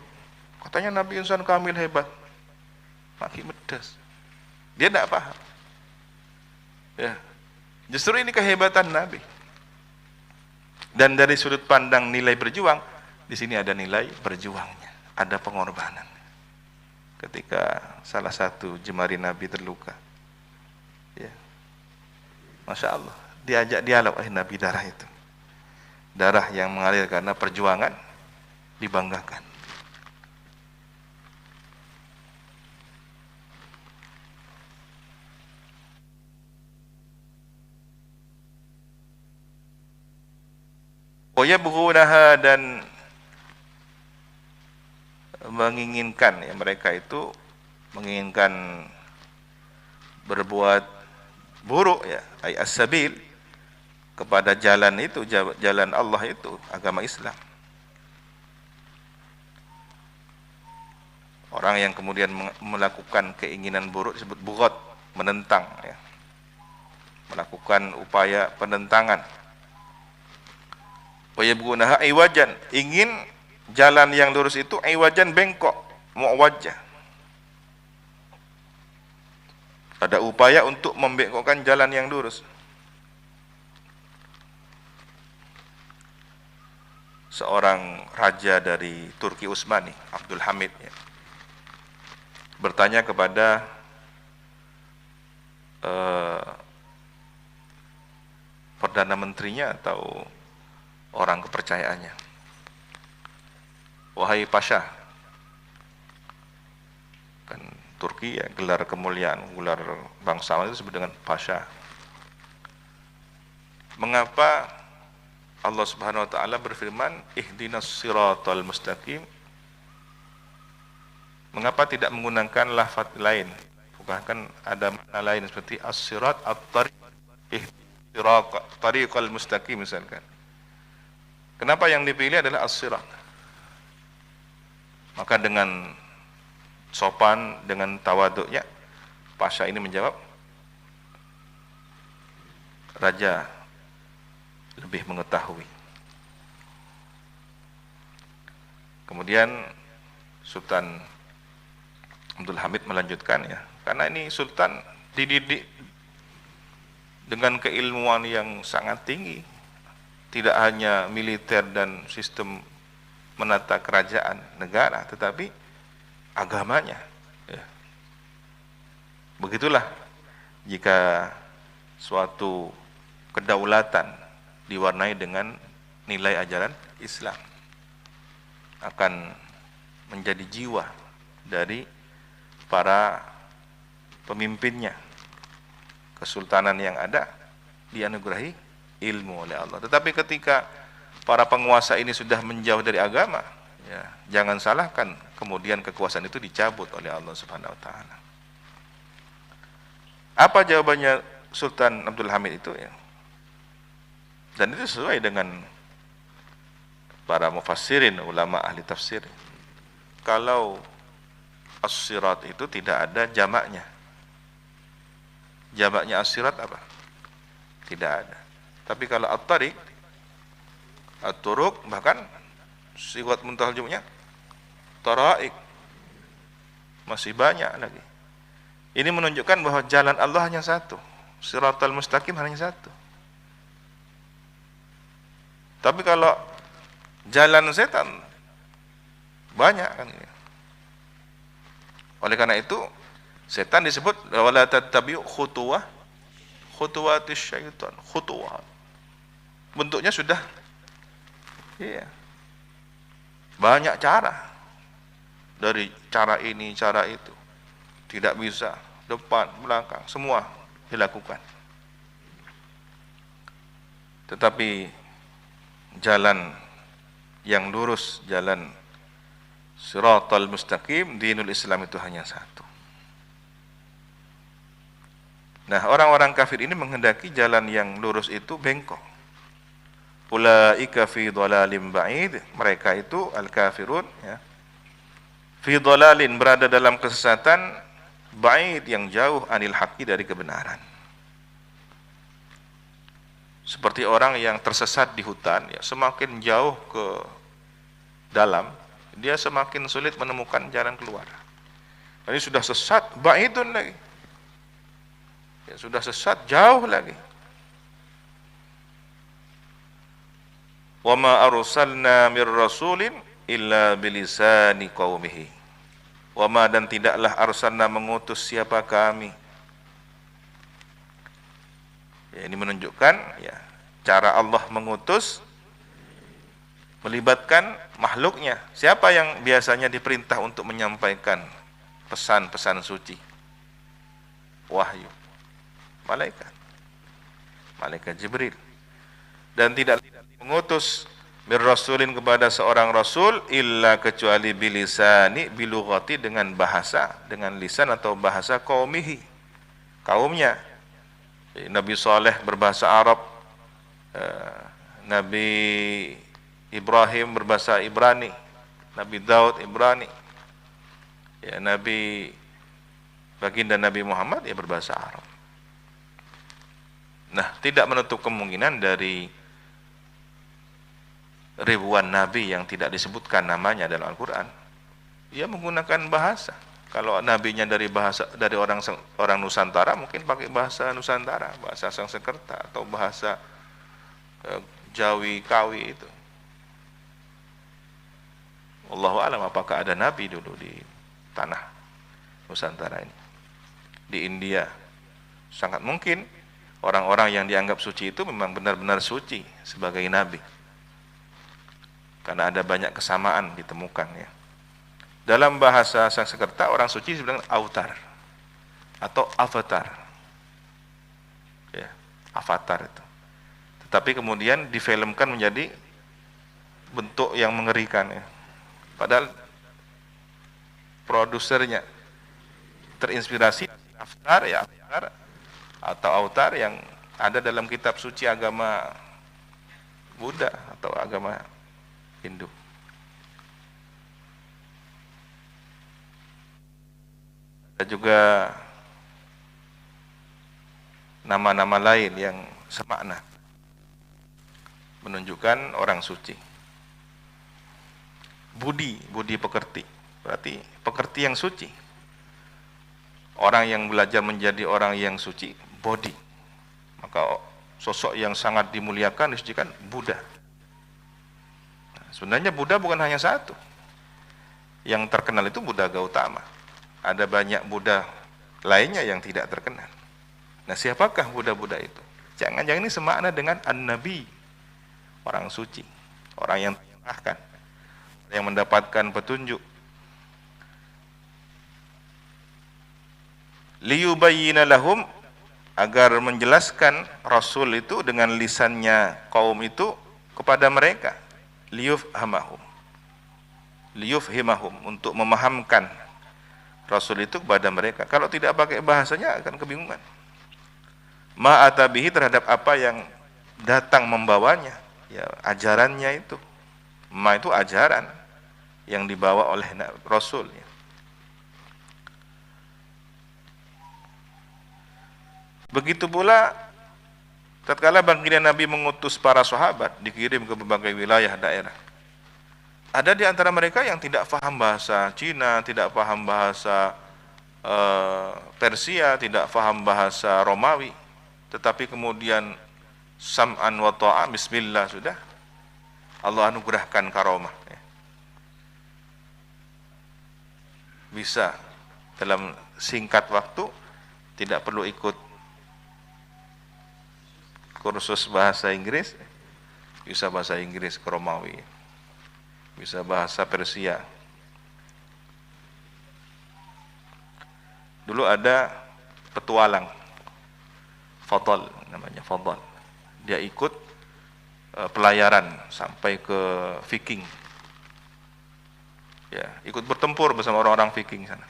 Katanya Nabi insan kamil hebat. Maki medas. Dia tidak paham. Ya. Justru ini kehebatan Nabi. Dan dari sudut pandang nilai berjuang, di sini ada nilai berjuangnya, ada pengorbanan. Ketika salah satu jemari Nabi terluka, ya, Masya Allah, diajak dialog oleh Nabi darah itu. Darah yang mengalir karena perjuangan dibanggakan. Wayabghunaha, dan menginginkan, ya, mereka itu menginginkan berbuat buruk, ya, ay as-sabil, kepada jalan itu, jalan Allah itu, agama Islam. Orang yang kemudian melakukan keinginan buruk disebut bughat, menentang, ya, melakukan upaya penentangan. Wayabghunaha iwajan, ingin jalan yang lurus itu iwajan, bengkok, mu'wajjah. Ada upaya untuk membengkokkan jalan yang lurus. Seorang raja dari Turki Utsmani, Abdul Hamid, ya, bertanya kepada perdana menterinya atau orang kepercayaannya, wahai Pasha, kan Turki, ya, gelar kemuliaan, gelar bangsawan itu disebut dengan Pasha. Mengapa Allah Subhanahu wa taala berfirman ihdinas siratal mustaqim? Mengapa tidak menggunakan lafaz lain? Bukan ada makna lain seperti as-sirat, at-tariq, ihdinas tariqal mustaqim misalkan. Kenapa yang dipilih adalah as-sirat? Maka dengan sopan, dengan tawaduknya, Pasha ini menjawab, raja lebih mengetahui. Kemudian Sultan Abdul Hamid melanjutkan, ya, karena ini Sultan dididik dengan keilmuan yang sangat tinggi, tidak hanya militer dan sistem menata kerajaan negara, tetapi agamanya, ya. Begitulah jika suatu kedaulatan diwarnai dengan nilai ajaran Islam, akan menjadi jiwa dari para pemimpinnya. Kesultanan yang ada dianugerahi ilmu oleh Allah. Tetapi ketika para penguasa ini sudah menjauh dari agama, ya, jangan salahkan kemudian kekuasaan itu dicabut oleh Allah Subhanahu wa taala. Apa jawabannya Sultan Abdul Hamid itu, ya? Dan itu sesuai dengan para mufassirin, ulama ahli tafsir. Kalau as-sirat itu tidak ada jamaknya. Jamaknya as-sirat apa? Tidak ada. Tapi kalau at-tariq, at-turuq, bahkan sigat muntahal jum'nya tara'iq, masih banyak lagi. Ini menunjukkan bahwa jalan Allah hanya satu, siratal mustaqim hanya satu. Tapi kalau jalan setan banyak kan. Oleh karena itu setan disebut wala tattabi'u khutuwatis syaitan, khutuwat. Bentuknya sudah, iya, banyak cara, dari cara ini, cara itu, tidak bisa depan, belakang, semua dilakukan. Tetapi jalan yang lurus, jalan siratal mustaqim, dinul Islam itu hanya satu. Nah, orang-orang kafir ini menghendaki jalan yang lurus itu bengkok. Ulaika fi dhalalim ba'id, mereka itu al-kafirun, ya, fi dhalalin, berada dalam kesesatan, ba'id, yang jauh, anil haqqi, dari kebenaran. Seperti orang yang tersesat di hutan, ya, semakin jauh ke dalam dia semakin sulit menemukan jalan keluar. Ini sudah sesat, ba'idun lagi. Ya, sudah sesat jauh lagi. Wa ma arsalna mir rasulin illa bilisani qaumihi. Wa ma, dan tidaklah arsalna mengutus siapa kami. Ya, ini menunjukkan ya cara Allah mengutus melibatkan makhluknya. Siapa yang biasanya diperintah untuk menyampaikan pesan-pesan suci? Wahyu. Malaikat Jibril. Dan tidak mengutus mir rasulin kepada seorang rasul illa kecuali bilisani bilughati, dengan bahasa, dengan lisan atau bahasa qaumihi, kaumnya. Nabi Saleh berbahasa Arab, Nabi Ibrahim berbahasa Ibrani, Nabi Daud Ibrani, ya, baginda Nabi Muhammad ya berbahasa Arab. Nah, tidak menutup kemungkinan dari ribuan nabi yang tidak disebutkan namanya dalam Al-Quran, ia menggunakan bahasa. Kalau nabinya dari orang Nusantara, mungkin pakai bahasa Nusantara, bahasa Sanskerta atau bahasa Jawi Kawi itu. Wallahu a'lam apakah ada nabi dulu di tanah Nusantara ini. Di India sangat mungkin orang-orang yang dianggap suci itu memang benar-benar suci sebagai nabi, karena ada banyak kesamaan ditemukan ya. Dalam bahasa Sanskerta orang suci disebut autar atau avatar. Ya, avatar itu. Tetapi kemudian difilmkan menjadi bentuk yang mengerikan ya. Padahal produsernya terinspirasi avatar ya, avatar atau autar yang ada dalam kitab suci agama Buddha atau agama Hindu. Ada juga nama-nama lain yang semakna, menunjukkan orang suci. Budi pekerti, berarti pekerti yang suci. Orang yang belajar menjadi orang yang suci, Bodhi. Maka sosok yang sangat dimuliakan, disucikan, Buddha. Sebenarnya Buddha bukan hanya satu. Yang terkenal itu Buddha Gautama. Ada banyak Buddha lainnya yang tidak terkenal. Nah, siapakah Buddha-Buddha itu? Jangan-jangan ini semakna dengan An-Nabi, orang suci, orang yang terkenalkan, yang mendapatkan petunjuk. Liyubayyina lahum, agar menjelaskan Rasul itu dengan lisannya kaum itu kepada mereka. Liyufhimahum, untuk memahamkan Rasul itu kepada mereka. Kalau tidak pakai bahasanya akan kebingungan. Ma'atabihi, terhadap apa yang datang membawanya, ya, ajarannya itu. Ma itu ajaran yang dibawa oleh Rasul ya. Begitu pula tatkala baginda Nabi mengutus para sahabat, dikirim ke berbagai wilayah daerah. Ada di antara mereka yang tidak paham bahasa Cina, tidak paham bahasa Persia, tidak paham bahasa Romawi, tetapi kemudian sam'an wa ta'a, bismillah, sudah Allah anugerahkan karomah. Bisa dalam singkat waktu, tidak perlu ikut kursus bahasa Inggris, bisa bahasa Inggris ke Romawi, bisa bahasa Persia. Dulu ada petualang, Fadl namanya, Fadl. Dia ikut pelayaran sampai ke Viking. Ya, ikut bertempur bersama orang-orang Viking sana.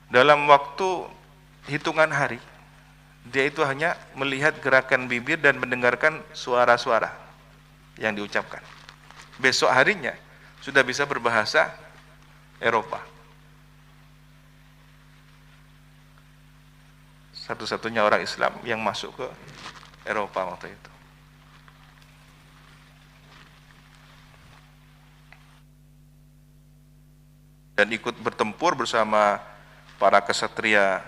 Dalam waktu hitungan hari, dia itu hanya melihat gerakan bibir dan mendengarkan suara-suara yang diucapkan. Besok harinya sudah bisa berbahasa Eropa. Satu-satunya orang Islam yang masuk ke Eropa waktu itu. dan ikut bertempur bersama para kesatria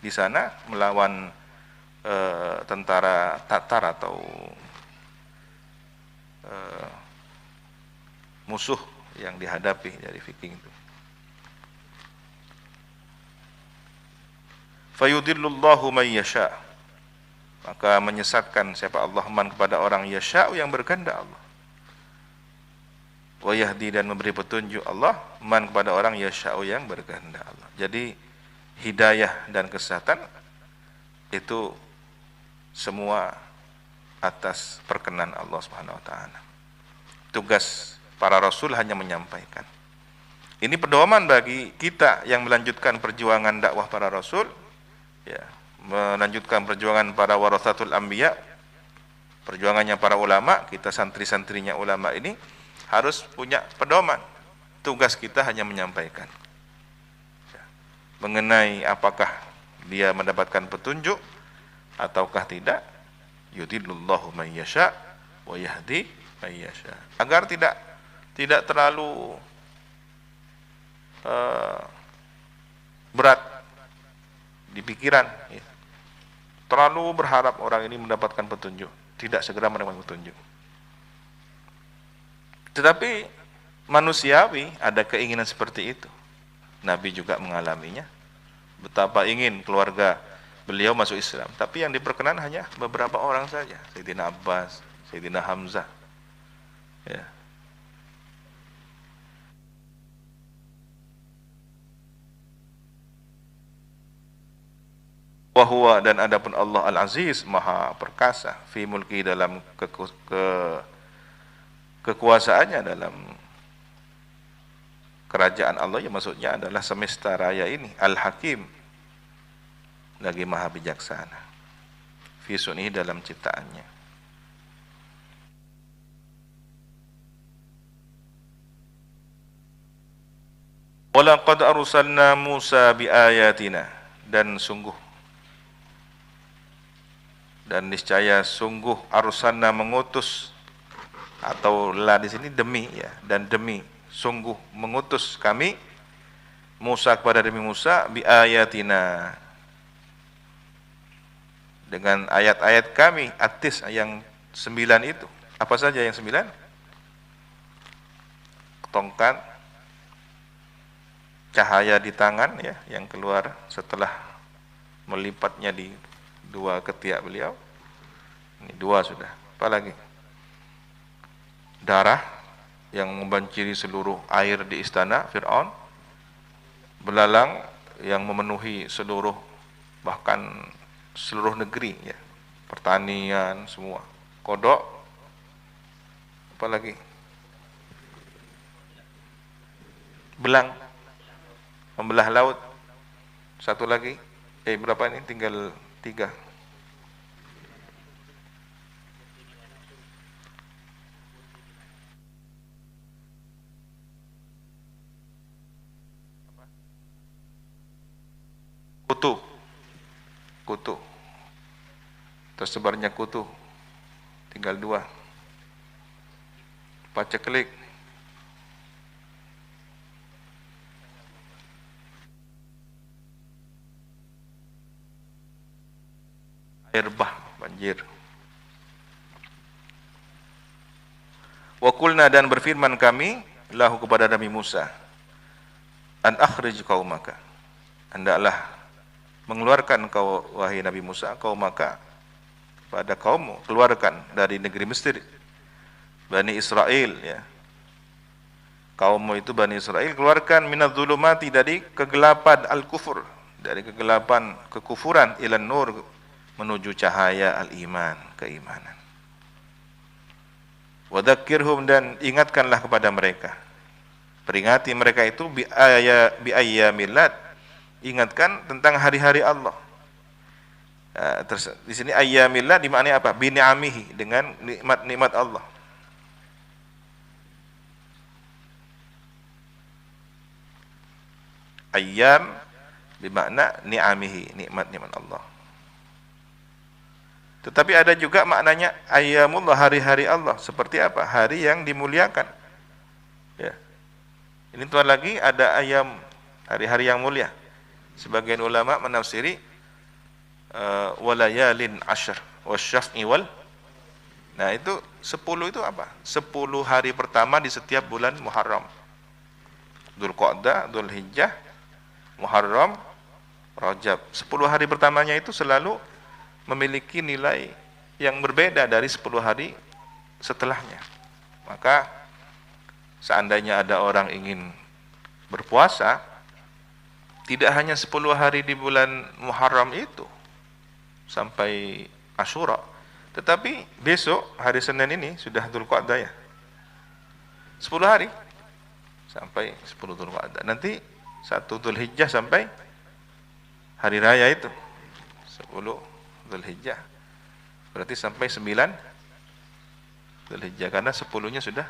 di sana melawan tentara Tatar atau musuh yang dihadapi dari Viking itu. Fayudillullahu man yasha, maka menyesatkan siapa Allah man kepada orang yasha yang berkehendak Allah. Wa yahdi, dan memberi petunjuk Allah man kepada orang yasha yang berkehendak Allah. Jadi hidayah dan kesesatan itu semua atas perkenan Allah Subhanahu wa taala. Tugas para rasul hanya menyampaikan. Ini pedoman bagi kita yang melanjutkan perjuangan dakwah para rasul, ya, melanjutkan perjuangan para warathatul anbiya, perjuangannya para ulama. Kita santri-santrinya ulama ini harus punya pedoman. Tugas kita hanya menyampaikan, ya, mengenai apakah dia mendapatkan petunjuk ataukah tidak. Yudillullahu man yasha wa yahdi man yasha, agar tidak terlalu berat di pikiran, ya. Terlalu berharap orang ini mendapatkan petunjuk, tidak segera mendapatkan petunjuk. Tetapi manusiawi ada keinginan seperti itu. Nabi juga mengalaminya. Betapa ingin keluarga beliau masuk Islam, tapi yang diperkenan hanya beberapa orang saja. Sayyidina Abbas, Sayyidina Hamzah, ya. Wahuwa, dan adapun Allah Al-Aziz, Maha Perkasa, fi mulki, dalam kekuasaannya, dalam kerajaan Allah, yang maksudnya adalah semesta raya ini. Al-Hakim, lagi Maha Bijaksana, fi sunni, dalam ciptaannya. Walaqad arsalna Musa biayatina, dan niscaya sungguh arsalna, mengutus, atau la di sini demi, ya, dan demi, sungguh mengutus kami Musa kepada Nabi Musa biayatina, dengan ayat-ayat kami, atis, yang 9 itu. Apa saja yang 9? Tongkat, cahaya di tangan, ya, yang keluar setelah melipatnya di 2 ketiak beliau. Ini 2 sudah. Apalagi? Darah yang membanjiri seluruh air di istana Fir'aun. Belalang yang memenuhi seluruh, bahkan seluruh negeri, ya. Pertanian semua. Kodok. Apalagi? Belang membelah laut. Satu lagi. Berapa ini? Tinggal 3. Kutu. Tersebarnya kutu. Tinggal 2. Paceklik. Air bah, banjir. Wa qulna, dan berfirman kami lahu kepada Nabi Musa, an akhrij qaumaka, hendaklah mengeluarkan kau wahai Nabi Musa qaumaka, pada kaummu, keluarkan dari negeri Mesir, Bani Israel, ya. Kaummu itu Bani Israel, keluarkan minadz-zulumati, dari kegelapan al-kufur, dari kegelapan kekufuran, ilan nur, menuju cahaya al-iman, keimanan. Wadzakkirhum, dan ingatkanlah kepada mereka, peringati mereka itu bi ayyamillah, ingatkan tentang hari-hari Allah. Di sini ayyamillah dimaknai apa? Bi ni'amihi, dengan nikmat-nikmat Allah. Ayyam bermakna ni'amihi, nikmat-nikmat Allah. Tetapi ada juga maknanya ayyamullah, hari-hari Allah. Seperti apa? Hari yang dimuliakan, ya. Ini tuan lagi ada ayam hari-hari yang mulia. Sebagian ulama menafsiri walayalin ashr wasyaf'i wal. Nah, itu 10 itu apa? 10 hari pertama di setiap bulan Muharram. Dzulqa'dah, Dzulhijjah, Muharram, Rajab. 10 hari pertamanya itu selalu memiliki nilai yang berbeda dari 10 hari setelahnya. Maka seandainya ada orang ingin berpuasa, tidak hanya 10 hari di bulan Muharram itu sampai Asyura, tetapi besok hari Senin ini sudah Dzulqa'dah ya. 10 hari sampai 10 Dzulqa'dah. Nanti 1 Dzulhijjah sampai hari raya itu 10 Dzulhijjah. Berarti sampai 9 Dzulhijjah, karena 10-nya sudah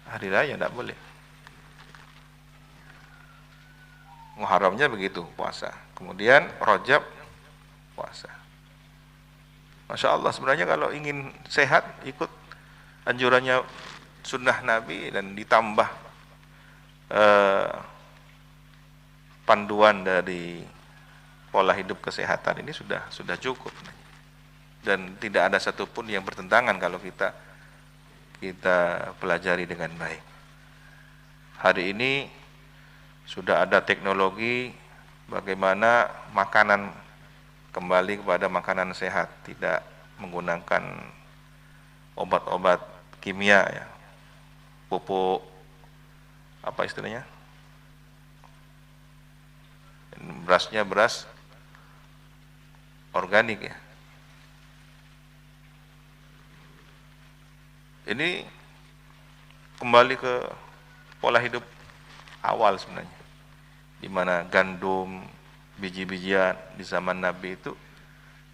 hari raya, tidak boleh. Muharramnya begitu, puasa. Kemudian Rajab, puasa. Masya Allah, sebenarnya kalau ingin sehat, ikut anjurannya sunnah Nabi dan ditambah panduan dari pola hidup kesehatan ini sudah cukup. Dan tidak ada satupun yang bertentangan kalau kita pelajari dengan baik. Hari ini sudah ada teknologi bagaimana makanan kembali kepada makanan sehat, tidak menggunakan obat-obat kimia ya, pupuk apa istilahnya, berasnya beras organik ya. Ini kembali ke pola hidup awal sebenarnya, di mana gandum, biji-bijian di zaman Nabi itu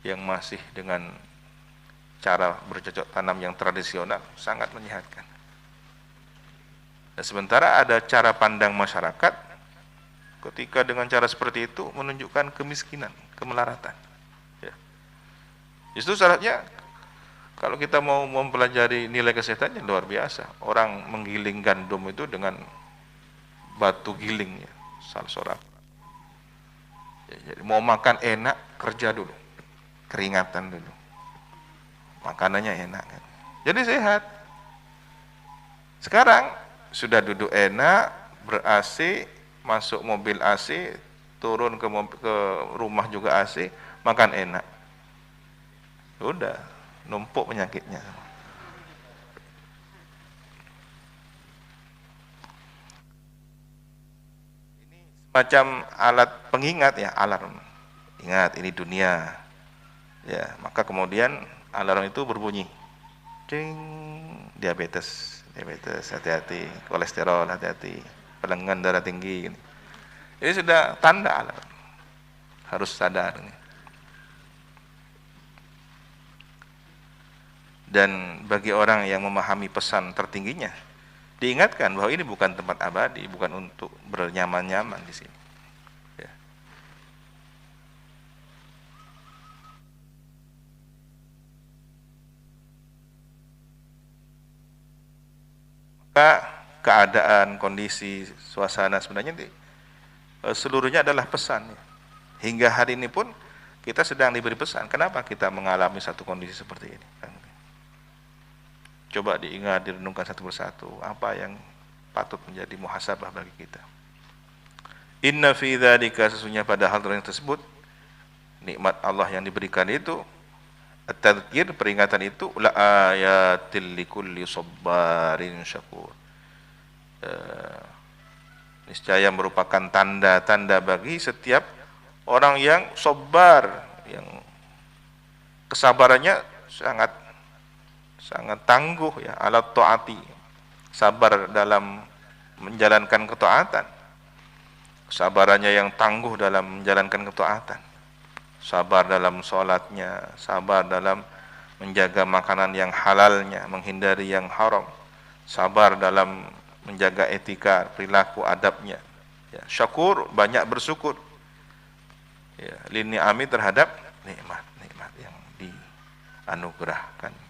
yang masih dengan cara bercocok tanam yang tradisional sangat menyehatkan. Dan sementara ada cara pandang masyarakat ketika dengan cara seperti itu menunjukkan kemiskinan, kemelaratan. Ya. Itu syaratnya kalau kita mau mempelajari nilai kesehatannya luar biasa. Orang menggiling gandum itu dengan batu giling ya, salsorak. Ya, jadi mau makan enak, kerja dulu, keringatan dulu, makanannya enak kan. Jadi sehat. Sekarang sudah duduk enak, ber-AC, masuk mobil AC, turun ke rumah juga AC, makan enak. Udah numpuk penyakitnya. Ini semacam alat pengingat ya, alarm. Ingat ini dunia. Ya, maka kemudian alarm itu berbunyi. Cing, diabetes, hati-hati, kolesterol, hati-hati, pelengan darah tinggi. Ini sudah tanda alarm. Harus sadar nih. Dan bagi orang yang memahami pesan tertingginya, diingatkan bahwa ini bukan tempat abadi, bukan untuk bernyaman-nyaman di sini. Ya. Maka keadaan, kondisi, suasana sebenarnya seluruhnya adalah pesan. Ya. Hingga hari ini pun kita sedang diberi pesan. Kenapa kita mengalami satu kondisi seperti ini? Coba diingat, direnungkan satu persatu apa yang patut menjadi muhasabah bagi kita. Inna fi dzalika, sesungguhnya pada hal tersebut, nikmat Allah yang diberikan itu, at-tadzkir, peringatan itu, la ayatil likulli sabbarin syakur. Niscaya merupakan tanda-tanda bagi setiap orang yang sabar, yang kesabarannya sangat tangguh ya, alat taati, sabar dalam menjalankan ketaatan, kesabarannya yang tangguh dalam menjalankan ketaatan, sabar dalam sholatnya, sabar dalam menjaga makanan yang halalnya, menghindari yang haram, sabar dalam menjaga etika, perilaku, adabnya ya. Syakur, banyak bersyukur ya, lini'ami, terhadap nikmat-nikmat yang dianugerahkan.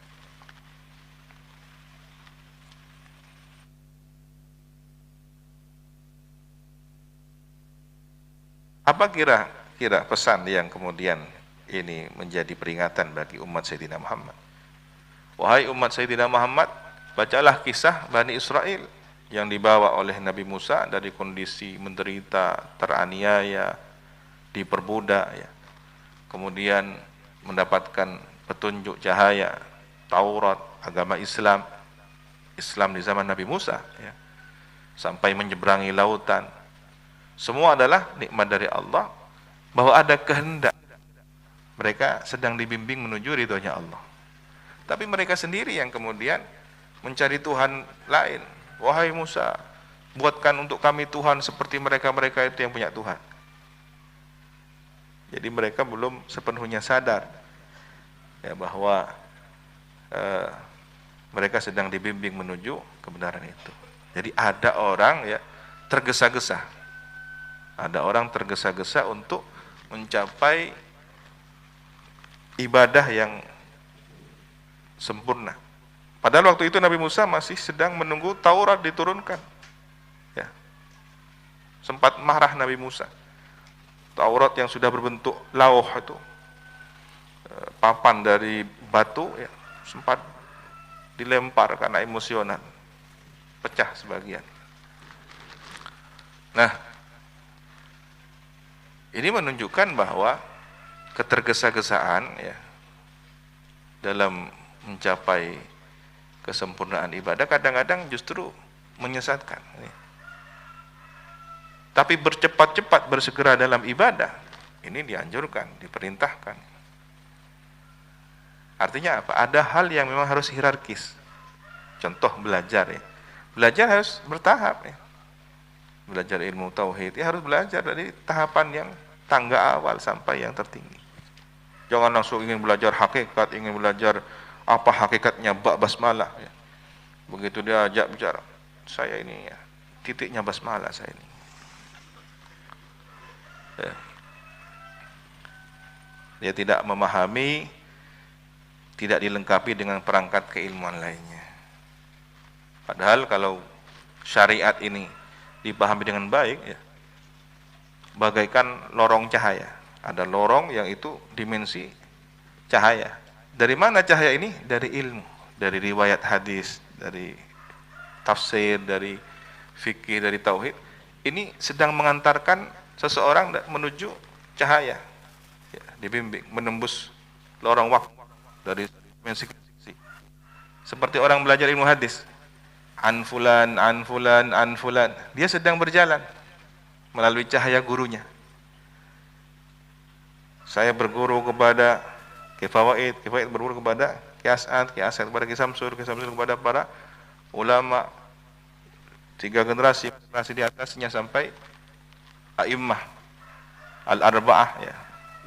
Apa kira-kira pesan yang kemudian ini menjadi peringatan bagi umat Sayyidina Muhammad? Wahai umat Sayyidina Muhammad, bacalah kisah Bani Israel yang dibawa oleh Nabi Musa dari kondisi menderita, teraniaya, diperbudak, ya. Kemudian mendapatkan petunjuk cahaya, Taurat, agama Islam, Islam di zaman Nabi Musa, ya. Sampai menyeberangi lautan. Semua adalah nikmat dari Allah, bahwa ada kehendak. Mereka sedang dibimbing menuju ridhonya Allah. Tapi mereka sendiri yang kemudian mencari Tuhan lain. Wahai Musa, buatkan untuk kami Tuhan seperti mereka-mereka itu yang punya Tuhan. Jadi mereka belum sepenuhnya sadar, ya, bahwa mereka sedang dibimbing menuju kebenaran itu. Jadi ada orang, ya, tergesa-gesa. Ada orang tergesa-gesa untuk mencapai ibadah yang sempurna. Padahal waktu itu Nabi Musa masih sedang menunggu Taurat diturunkan. Ya. Sempat marah Nabi Musa. Taurat yang sudah berbentuk lauh itu, papan dari batu, ya, sempat dilempar karena emosional, pecah sebagian. Nah, ini menunjukkan bahwa ketergesa-gesaan, ya, dalam mencapai kesempurnaan ibadah kadang-kadang justru menyesatkan. Tapi bercepat-cepat bersegera dalam ibadah, ini dianjurkan, diperintahkan. Artinya apa? Ada hal yang memang harus hierarkis. Contoh belajar, ya. Belajar harus bertahap, ya. Belajar ilmu tauhid, ya, harus belajar dari tahapan yang tangga awal sampai yang tertinggi. Jangan langsung ingin belajar hakikat, ingin belajar apa hakikatnya bab basmalah, ya. Begitu dia ajak bicara, saya ini, ya, titiknya basmalah saya ini. Ya. Dia tidak memahami, tidak dilengkapi dengan perangkat keilmuan lainnya. Padahal kalau syariat ini dipahami dengan baik, ya, bagaikan lorong cahaya. Ada lorong yang itu dimensi cahaya. Dari mana cahaya ini? Dari ilmu, dari riwayat hadis, dari tafsir, dari fikih, dari tauhid. Ini sedang mengantarkan seseorang menuju cahaya, ya, dibimbing menembus lorong waktu dari dimensi. Seperti orang belajar ilmu hadis, an fulan, an fulan, an fulan. Dia sedang berjalan melalui cahaya gurunya. Saya berguru kepada Kifawaid, Kifawaid berguru kepada Kiasat, Kiasat kepada Kisamsur, Kisamsur kepada para ulama. 3 generasi di atasnya sampai A'immah Al-Arba'ah, ya.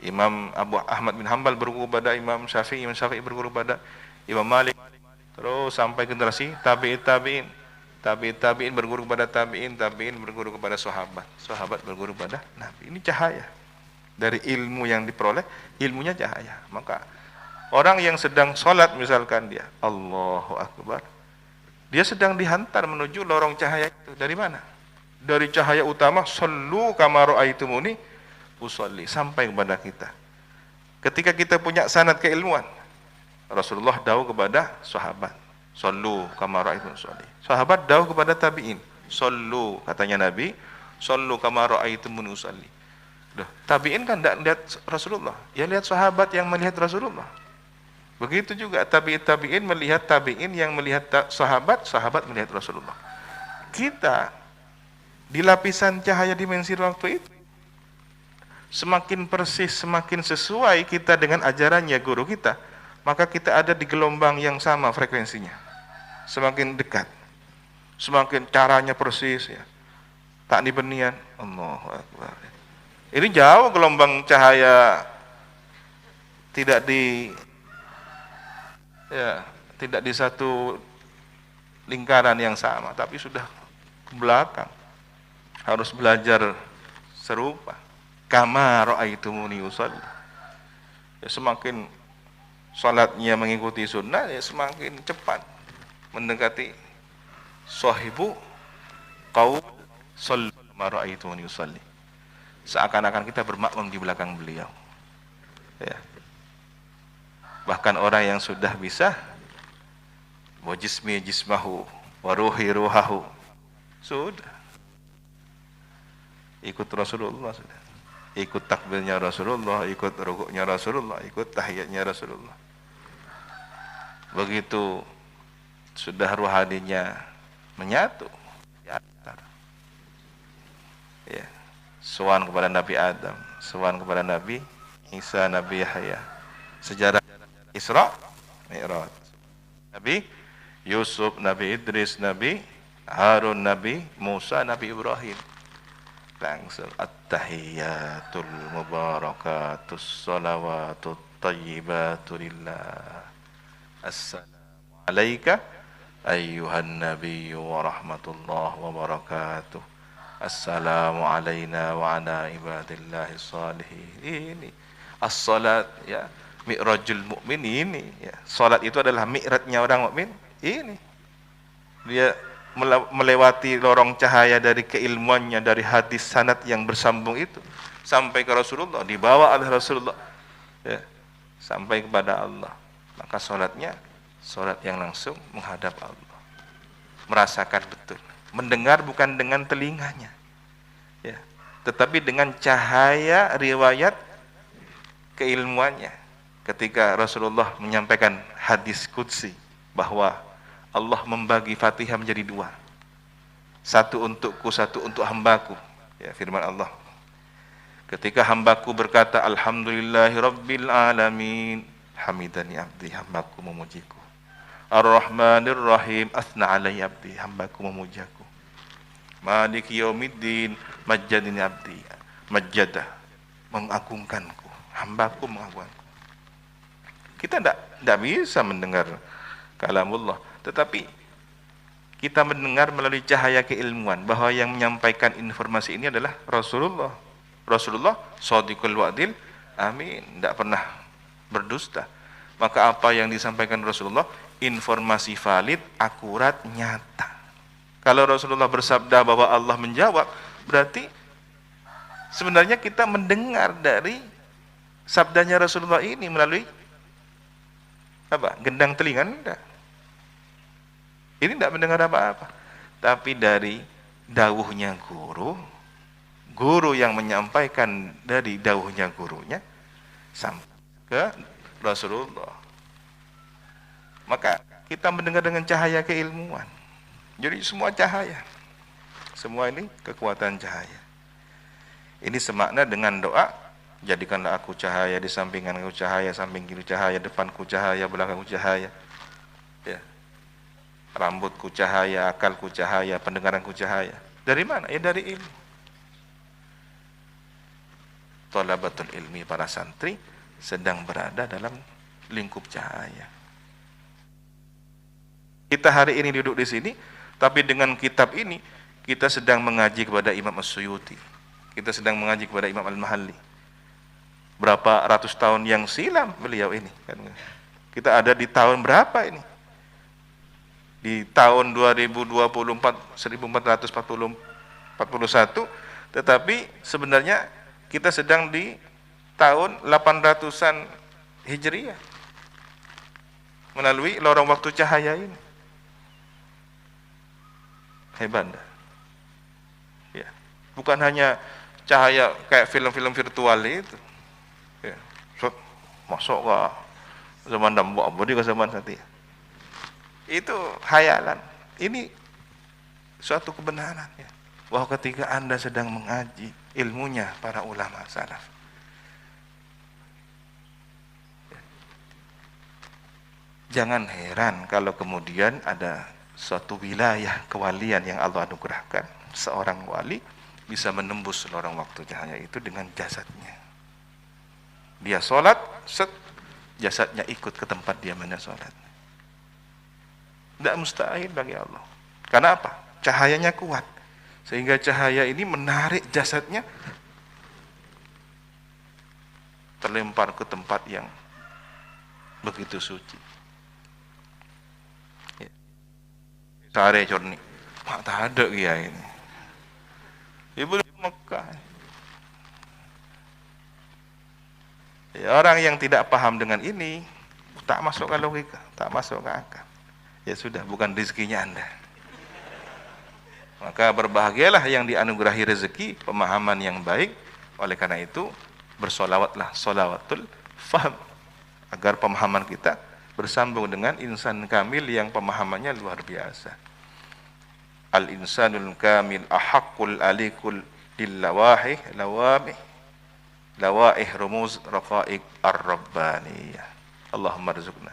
Imam Abu Ahmad bin Hanbal berguru kepada Imam Syafi'i, Imam Syafi'i berguru kepada Imam Malik. Terus sampai generasi tabi'in, tabi'in berguru kepada tabi'in berguru kepada sahabat berguru kepada Nabi. Ini cahaya. Dari ilmu yang diperoleh, ilmunya cahaya. Maka orang yang sedang sholat misalkan dia, Allahu Akbar, dia sedang dihantar menuju lorong cahaya itu. Dari mana? Dari cahaya utama, sallu kama ra'aitumuni usolli, sampai kepada kita. Ketika kita punya sanad keilmuan, Rasulullah dawuh kepada sahabat, sallu kama ra'aitumuni usolli. Sahabat dawuh kepada tabi'in, sallu, katanya Nabi, sallu kama ra'aitumuni usolli. Tabi'in kan tidak lihat Rasulullah, ya lihat sahabat yang melihat Rasulullah. Begitu juga tabi'in melihat tabi'in yang melihat sahabat melihat Rasulullah. Kita di lapisan cahaya dimensi waktu itu, semakin persis, semakin sesuai kita dengan ajarannya guru kita, maka kita ada di gelombang yang sama frekuensinya. Semakin dekat, semakin caranya persis, ya. Tak dibenian, Allahu Akbar. Ini jauh gelombang cahaya, tidak di satu lingkaran yang sama, tapi sudah ke belakang. Harus belajar serupa. Kama ra'aitumuni usolli. Ya, semakin salatnya mengikuti sunnah, ya semakin cepat mendekati sahibu qaul sallu kama ra'aitumuni usolli. seakan-akan kita bermakmum di belakang beliau. Ya. Bahkan orang yang sudah bisa wa jismi jismahu wa ruhi ruhahu, sudah ikut Rasulullah, sudah ikut takbirnya Rasulullah, ikut rukuknya Rasulullah, ikut tahiyatnya Rasulullah. Begitu sudah ruhaninya menyatu di antara, ya, sowan kepada Nabi Adam, sowan kepada Nabi Isa, Nabi Yahya, sejarah Isra Mi'raj, Nabi Yusuf, Nabi Idris, Nabi Harun, Nabi Musa, Nabi Ibrahim. Langsung at-tahiyyatul mubarakatus salawatut tayyibatu lillah. Assalamu alayka ayyuhan nabiyyu wa rahmatullah wa barakatuh. Assalamu alayna wa ala ibadillahi salihin. Ini as-salat, ya, mi'rajul mu'min ini, ya. Salat itu adalah mi'rajnya orang mukmin. Ini dia melewati lorong cahaya dari keilmuannya, dari hadis sanad yang bersambung itu sampai ke Rasulullah, dibawa oleh Rasulullah, ya, sampai kepada Allah. Maka sholatnya sholat yang langsung menghadap Allah, merasakan betul, mendengar bukan dengan telinganya, ya, tetapi dengan cahaya riwayat keilmuannya. Ketika Rasulullah menyampaikan hadis qudsi bahwa Allah membagi Fatihah menjadi dua, satu untukku, satu untuk hambaku, ya, firman Allah, ketika hambaku berkata alhamdulillahi rabbil alamin, hamidani abdi, hambaku memujiku. Ar-Rahmanir Rahim, asna alai abdi, hambaku memujaku. Maliki yaumiddin, majjadini abdi, majjadah, mengagungkanku, hambaku mengagungkanku. Kita tidak bisa mendengar kalamullah, tetapi kita mendengar melalui cahaya keilmuan bahwa yang menyampaikan informasi ini adalah Rasulullah. Rasulullah shadiqul wa'dil amin, tidak pernah berdusta. Maka apa yang disampaikan Rasulullah informasi valid, akurat, nyata. Kalau Rasulullah bersabda bahwa Allah menjawab, berarti sebenarnya kita mendengar dari sabdanya Rasulullah ini melalui apa? Gendang telinga? Enggak. Ini tidak mendengar apa-apa, tapi dari dawuhnya guru yang menyampaikan dari dawuhnya gurunya sampai ke Rasulullah. Maka kita mendengar dengan cahaya keilmuan. Jadi semua cahaya, semua ini kekuatan cahaya. Ini semakna dengan doa, jadikanlah aku cahaya, di sampingan aku cahaya, samping kiri cahaya, depanku cahaya, belakangku cahaya, ya. Rambutku cahaya, akalku cahaya, pendengaranku cahaya. Dari mana? Ya dari ilmu. Thalabatul ilmi, para santri sedang berada dalam lingkup cahaya. Kita hari ini duduk di sini, tapi dengan kitab ini kita sedang mengaji kepada Imam As-Suyuti. Kita sedang mengaji kepada Imam Al-Mahalli. Berapa ratus tahun yang silam beliau ini, kan? Kita ada di tahun berapa ini? Di tahun 1441, tetapi sebenarnya kita sedang di tahun 800-an Hijriah melalui lorong waktu cahaya ini. Hebat, ya. Bukan hanya cahaya kayak film-film virtual itu, ya. Masuk ke zaman dambok bodi ke zaman nanti. Itu khayalan. Ini suatu kebenaran, ya, bahwa ketika Anda sedang mengaji ilmunya para ulama salaf, jangan heran kalau kemudian ada suatu wilayah kewalian yang Allah anugerahkan, seorang wali bisa menembus lorong waktu cahaya itu dengan jasadnya. Dia sholat, jasadnya ikut ke tempat dia mana sholat. Tidak mustahil bagi Allah. Karena apa? Cahayanya kuat, sehingga cahaya ini menarik jasadnya terlempar ke tempat yang begitu suci. Ya. Sare corni, mak tak ada kia ini. Ibu Mekah, Ya, orang yang tidak paham dengan ini tak masuk ke logika, tak masuk ke akal. Ya sudah, bukan rezekinya Anda. Maka berbahagialah yang dianugerahi rezeki pemahaman yang baik. Oleh karena itu bersolawatlah solawatul faham, agar pemahaman kita bersambung dengan insan kamil yang pemahamannya luar biasa. Al insanul kamil ahaqqul alikul lillawahih lawamih lawaih rumuz raqaiq ar-rabbaniyah. Allahumma rizukna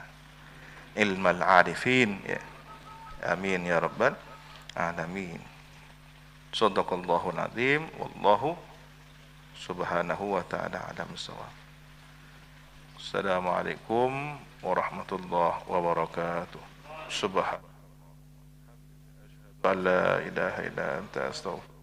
ilmal arifin ya. Amin ya rabbal alamin. Shadaqallahul azim wallahu subhanahu wa ta'ala alam bissawab. Assalamualaikum warahmatullahi wabarakatuh. Subhanallah la ilaha illa anta astaghfirullah.